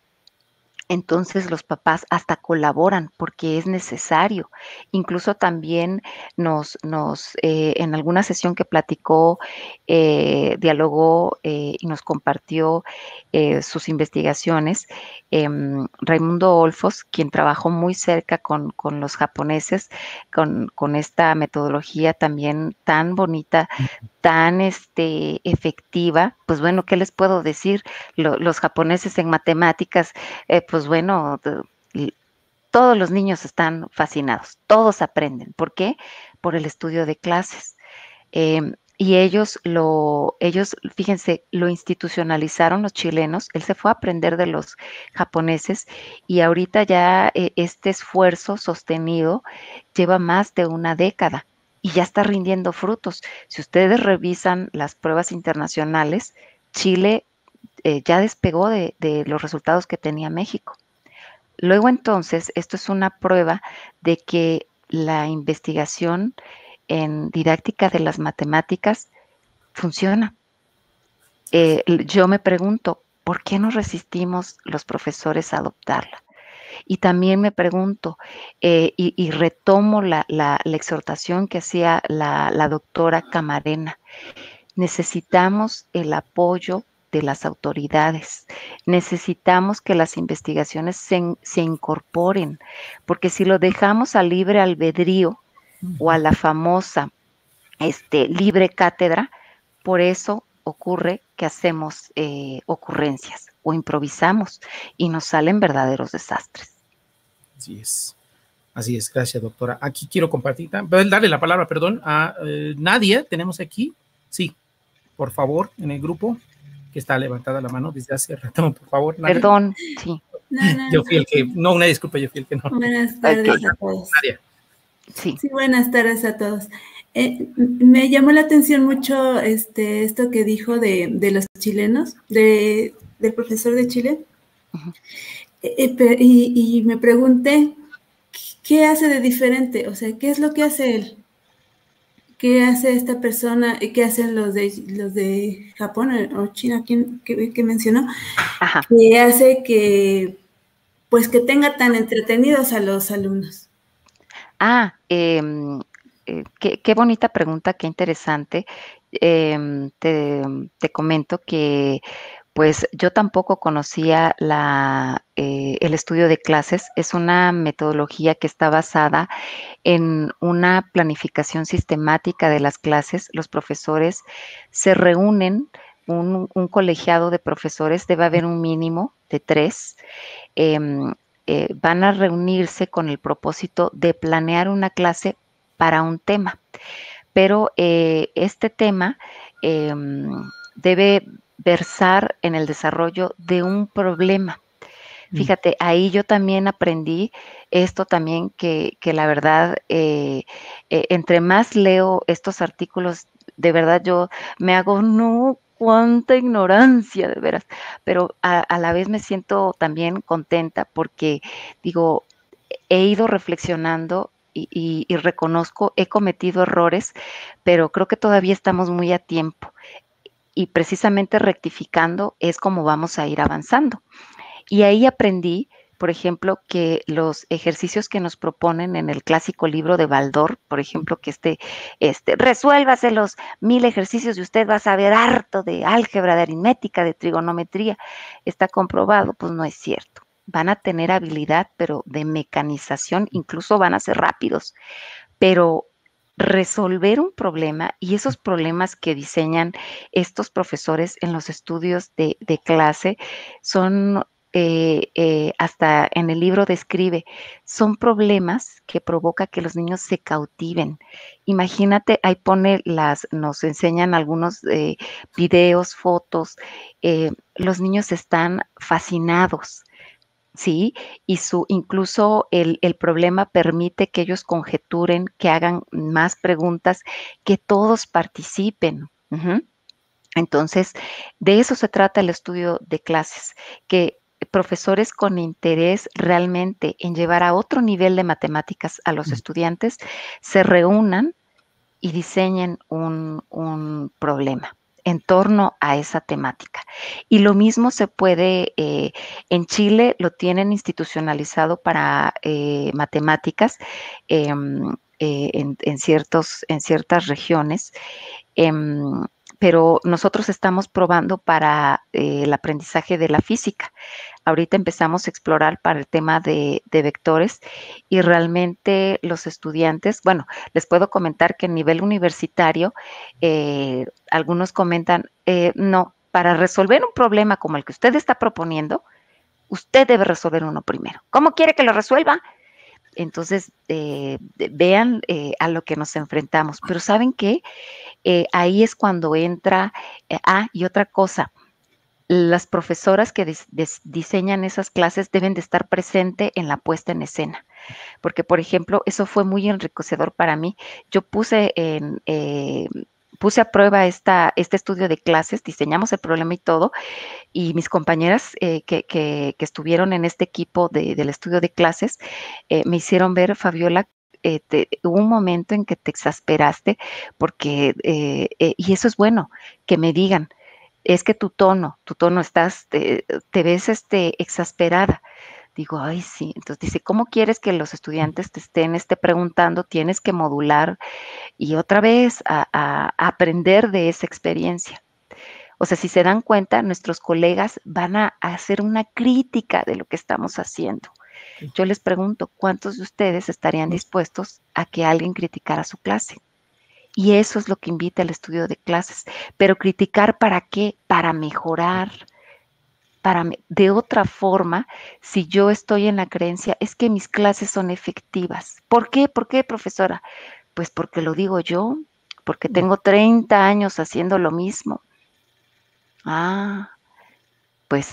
entonces los papás hasta colaboran porque es necesario. Incluso también en alguna sesión que platicó, dialogó y nos compartió sus investigaciones, Raimundo Olfos, quien trabajó muy cerca con los japoneses, con esta metodología también tan bonita, tan efectiva. Pues bueno, ¿qué les puedo decir? Los japoneses en matemáticas, pues bueno, todos los niños están fascinados, todos aprenden. ¿Por qué? Por el estudio de clases. Y ellos, fíjense, lo institucionalizaron los chilenos. Él se fue a aprender de los japoneses y ahorita ya este esfuerzo sostenido lleva más de una década y ya está rindiendo frutos. Si ustedes revisan las pruebas internacionales, Chile ya despegó de los resultados que tenía México. Luego entonces, esto es una prueba de que la investigación en didáctica de las matemáticas funciona. Yo me pregunto, ¿por qué nos resistimos los profesores a adoptarla? Y también me pregunto, y retomo la exhortación que hacía la doctora Camarena, necesitamos el apoyo de las autoridades, necesitamos que las investigaciones se incorporen, porque si lo dejamos al libre albedrío o a la famosa libre cátedra, por eso ocurre que hacemos ocurrencias o improvisamos y nos salen verdaderos desastres. Así es, gracias, doctora. Aquí quiero compartir, darle la palabra, perdón, a Nadia, tenemos aquí, sí, por favor, en el grupo, que está levantada la mano desde hace rato, por favor, Nadia. Perdón, sí. Yo fui el que, no, una disculpa, yo fui el que no. Buenas tardes a todos. Nadia. Sí, buenas tardes a todos. Me llamó la atención mucho esto que dijo de los chilenos, del profesor de Chile. uh-huh. Y me pregunté, ¿qué hace de diferente? O sea, ¿qué es lo que hace él? ¿Qué hace esta persona? ¿Qué hacen los de Japón o China, que mencionó? Ajá. ¿Qué hace que tenga tan entretenidos a los alumnos? Qué bonita pregunta, qué interesante. Te comento que pues yo tampoco conocía el estudio de clases. Es una metodología que está basada en una planificación sistemática de las clases. Los profesores se reúnen, un colegiado de profesores, debe haber un mínimo de 3. Van a reunirse con el propósito de planear una clase para un tema, pero este tema debe versar en el desarrollo de un problema. Fíjate, ahí yo también aprendí esto también que la verdad, entre más leo estos artículos, de verdad yo me hago, no, cuánta ignorancia, de veras, pero a la vez me siento también contenta porque digo, he ido reflexionando y reconozco, he cometido errores, pero creo que todavía estamos muy a tiempo. Y precisamente rectificando es como vamos a ir avanzando. Y ahí aprendí, por ejemplo, que los ejercicios que nos proponen en el clásico libro de Baldor, por ejemplo, que resuélvase los 1000 ejercicios y usted va a saber harto de álgebra, de aritmética, de trigonometría, está comprobado, pues no es cierto. Van a tener habilidad, pero de mecanización, incluso van a ser rápidos, pero resolver un problema y esos problemas que diseñan estos profesores en los estudios de clase son, hasta en el libro describe, son problemas que provoca que los niños se cautiven. Imagínate, ahí pone nos enseñan algunos videos, fotos, los niños están fascinados. ¿Sí? Y incluso el problema permite que ellos conjeturen, que hagan más preguntas, que todos participen. Entonces, de eso se trata el estudio de clases, que profesores con interés realmente en llevar a otro nivel de matemáticas a los estudiantes se reúnan y diseñen un problema en torno a esa temática. Y lo mismo se puede, en Chile lo tienen institucionalizado para matemáticas en ciertas regiones, pero nosotros estamos probando para el aprendizaje de la física. Ahorita empezamos a explorar para el tema de vectores y realmente los estudiantes, bueno, les puedo comentar que a nivel universitario, algunos comentan, no, para resolver un problema como el que usted está proponiendo, usted debe resolver uno primero. ¿Cómo quiere que lo resuelva? Entonces, vean a lo que nos enfrentamos. Pero ¿saben qué? Ahí es cuando entra, y otra cosa, las profesoras que diseñan esas clases deben de estar presentes en la puesta en escena, porque, por ejemplo, eso fue muy enriquecedor para mí. Yo puse a prueba este estudio de clases, diseñamos el problema y todo, y mis compañeras que estuvieron en este equipo del estudio de clases me hicieron ver, Fabiola, hubo un momento en que te exasperaste porque, y eso es bueno, que me digan, es que tu tono te ves exasperada. Digo, ay, sí. Entonces dice, ¿cómo quieres que los estudiantes te estén preguntando? Tienes que modular y otra vez a aprender de esa experiencia. O sea, si se dan cuenta, nuestros colegas van a hacer una crítica de lo que estamos haciendo. Yo les pregunto, ¿cuántos de ustedes estarían dispuestos a que alguien criticara su clase? Y eso es lo que invita el estudio de clases. Pero criticar, ¿para qué? Para mejorar. De otra forma, si yo estoy en la creencia, es que mis clases son efectivas. ¿Por qué? ¿Por qué, profesora? Pues porque lo digo yo, porque tengo 30 años haciendo lo mismo. Pues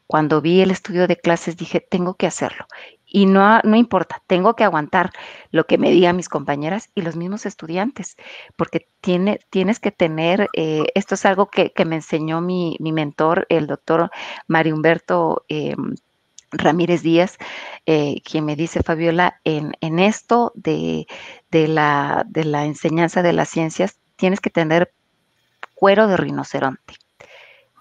cuando vi el estudio de clases dije, tengo que hacerlo. Y no importa, tengo que aguantar lo que me digan mis compañeras y los mismos estudiantes, porque tienes que tener, esto es algo que me enseñó mi mentor, el doctor Mario Humberto Ramírez Díaz, quien me dice, Fabiola, en esto de la enseñanza de las ciencias, tienes que tener cuero de rinoceronte,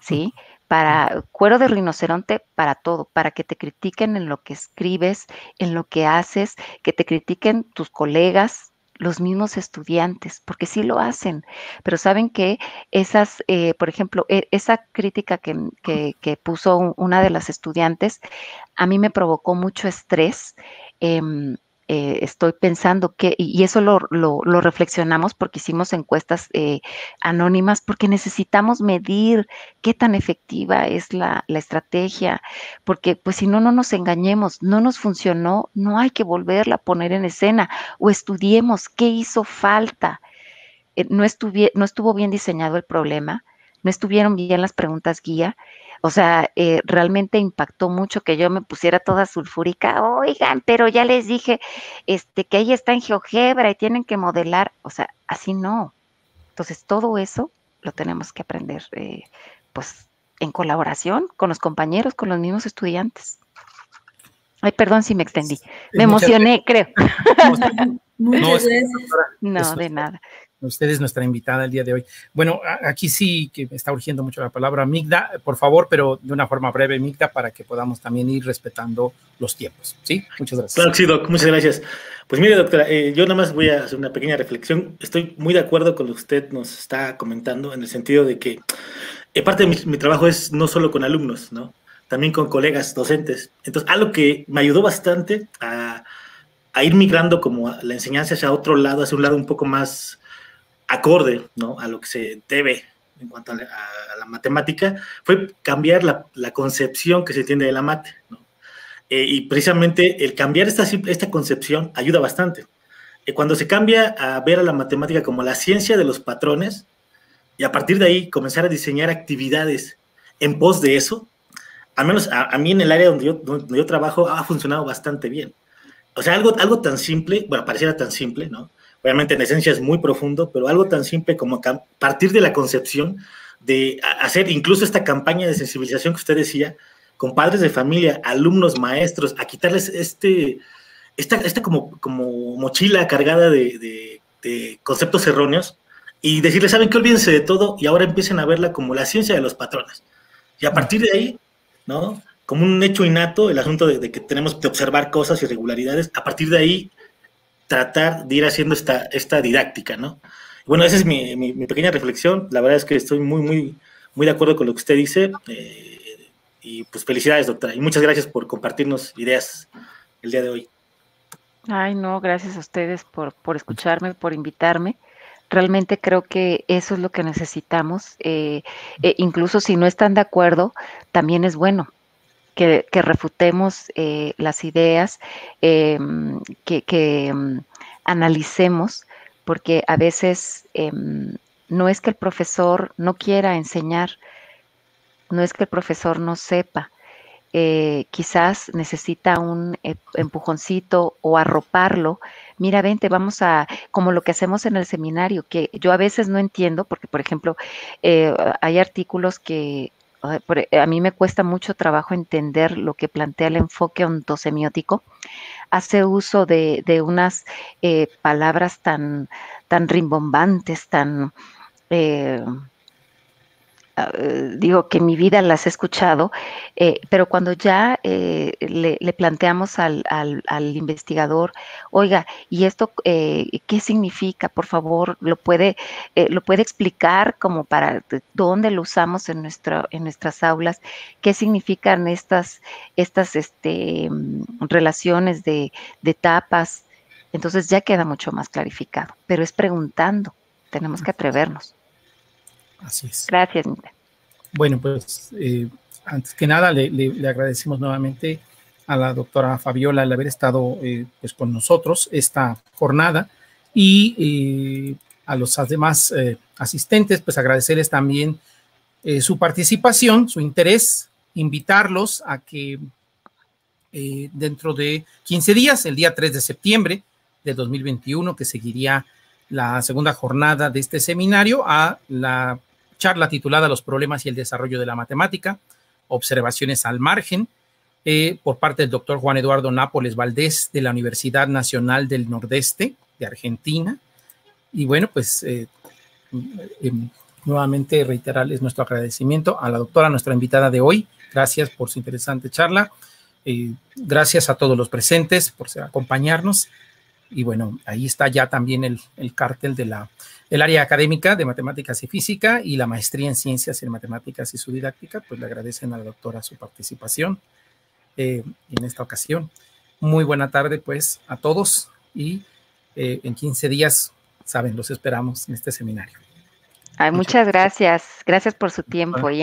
¿sí? Para cuero de rinoceronte para todo, para que te critiquen en lo que escribes, en lo que haces, que te critiquen tus colegas, los mismos estudiantes, porque sí lo hacen, pero saben que por ejemplo, esa crítica que puso una de las estudiantes, a mí me provocó mucho estrés. Estoy pensando y eso lo reflexionamos porque hicimos encuestas anónimas, porque necesitamos medir qué tan efectiva es la estrategia, porque pues si no nos engañemos, no nos funcionó, no hay que volverla a poner en escena, o estudiemos qué hizo falta. No estuvo bien diseñado el problema, no estuvieron bien las preguntas guía. O sea, realmente impactó mucho que yo me pusiera toda sulfúrica. Oigan, pero ya les dije que ella está en GeoGebra y tienen que modelar. O sea, así no. Entonces, todo eso lo tenemos que aprender, pues, en colaboración con los compañeros, con los mismos estudiantes. Ay, perdón si me extendí. Me emocioné, creo. Muchas gracias. No, de nada. Usted es nuestra invitada el día de hoy. Bueno, aquí sí que me está urgiendo mucho la palabra, Migda, por favor, pero de una forma breve, Migda, para que podamos también ir respetando los tiempos. ¿Sí? Muchas gracias. Claro que sí, Doc. Muchas gracias. Pues mire, doctora, yo nada más voy a hacer una pequeña reflexión. Estoy muy de acuerdo con lo que usted nos está comentando, en el sentido de que parte de mi trabajo es no solo con alumnos, ¿no? También con colegas docentes. Entonces, algo que me ayudó bastante a ir migrando como la enseñanza hacia otro lado, hacia un lado un poco más acorde, ¿no?, a lo que se debe en cuanto a la matemática, fue cambiar la concepción que se tiene de la mate, ¿no? Y precisamente el cambiar esta concepción ayuda bastante. Cuando se cambia a ver a la matemática como la ciencia de los patrones, y a partir de ahí comenzar a diseñar actividades en pos de eso, al menos a mí en el área donde yo trabajo ha funcionado bastante bien. O sea, algo tan simple, bueno, pareciera tan simple, ¿no? Obviamente en esencia es muy profundo, pero algo tan simple como partir de la concepción de hacer incluso esta campaña de sensibilización que usted decía, con padres de familia, alumnos, maestros, a quitarles esta como mochila cargada de conceptos erróneos y decirles, ¿saben qué? Olvídense de todo y ahora empiecen a verla como la ciencia de los patrones. Y a partir de ahí, ¿no?, como un hecho innato, el asunto de que tenemos que observar cosas, irregularidades, a partir de ahí tratar de ir haciendo esta didáctica, ¿no? Bueno, esa es mi pequeña reflexión. La verdad es que estoy muy de acuerdo con lo que usted dice. Y pues felicidades, doctora. Y muchas gracias por compartirnos ideas el día de hoy. Ay, no, gracias a ustedes por escucharme, por invitarme. Realmente creo que eso es lo que necesitamos. Incluso si no están de acuerdo, también es bueno que refutemos las ideas, que analicemos, porque a veces no es que el profesor no quiera enseñar, no es que el profesor no sepa, quizás necesita un empujoncito o arroparlo. Mira, vente, vamos como lo que hacemos en el seminario, que yo a veces no entiendo, porque por ejemplo, hay artículos que a mí me cuesta mucho trabajo entender lo que plantea el enfoque ontosemiótico. Hace uso de unas palabras tan rimbombantes, tan digo que en mi vida las he escuchado, pero cuando ya le planteamos al investigador, oiga, ¿y esto qué significa? Por favor, ¿lo puede explicar como para dónde lo usamos en nuestras aulas? ¿Qué significan estas relaciones de etapas? Entonces ya queda mucho más clarificado, pero es preguntando, tenemos que atrevernos. Así es. Gracias, Mita. Bueno, pues antes que nada le agradecemos nuevamente a la doctora Fabiola el haber estado pues con nosotros esta jornada y a los demás asistentes, pues agradecerles también su participación, su interés, invitarlos a que dentro de 15 días, el día 3 de septiembre de 2021, que seguiría la segunda jornada de este seminario, a la charla titulada Los problemas y el desarrollo de la matemática, observaciones al margen, por parte del doctor Juan Eduardo Nápoles Valdés de la Universidad Nacional del Nordeste de Argentina. Y bueno, pues nuevamente reiterarles nuestro agradecimiento a la doctora, nuestra invitada de hoy. Gracias por su interesante charla. Gracias a todos los presentes por acompañarnos. Y bueno, ahí está ya también el cartel del área académica de matemáticas y física y la maestría en ciencias y en matemáticas y su didáctica. Pues le agradecen a la doctora su participación en esta ocasión. Muy buena tarde pues a todos y en 15 días, saben, los esperamos en este seminario. Ay, muchas gracias. Gracias por su tiempo. Y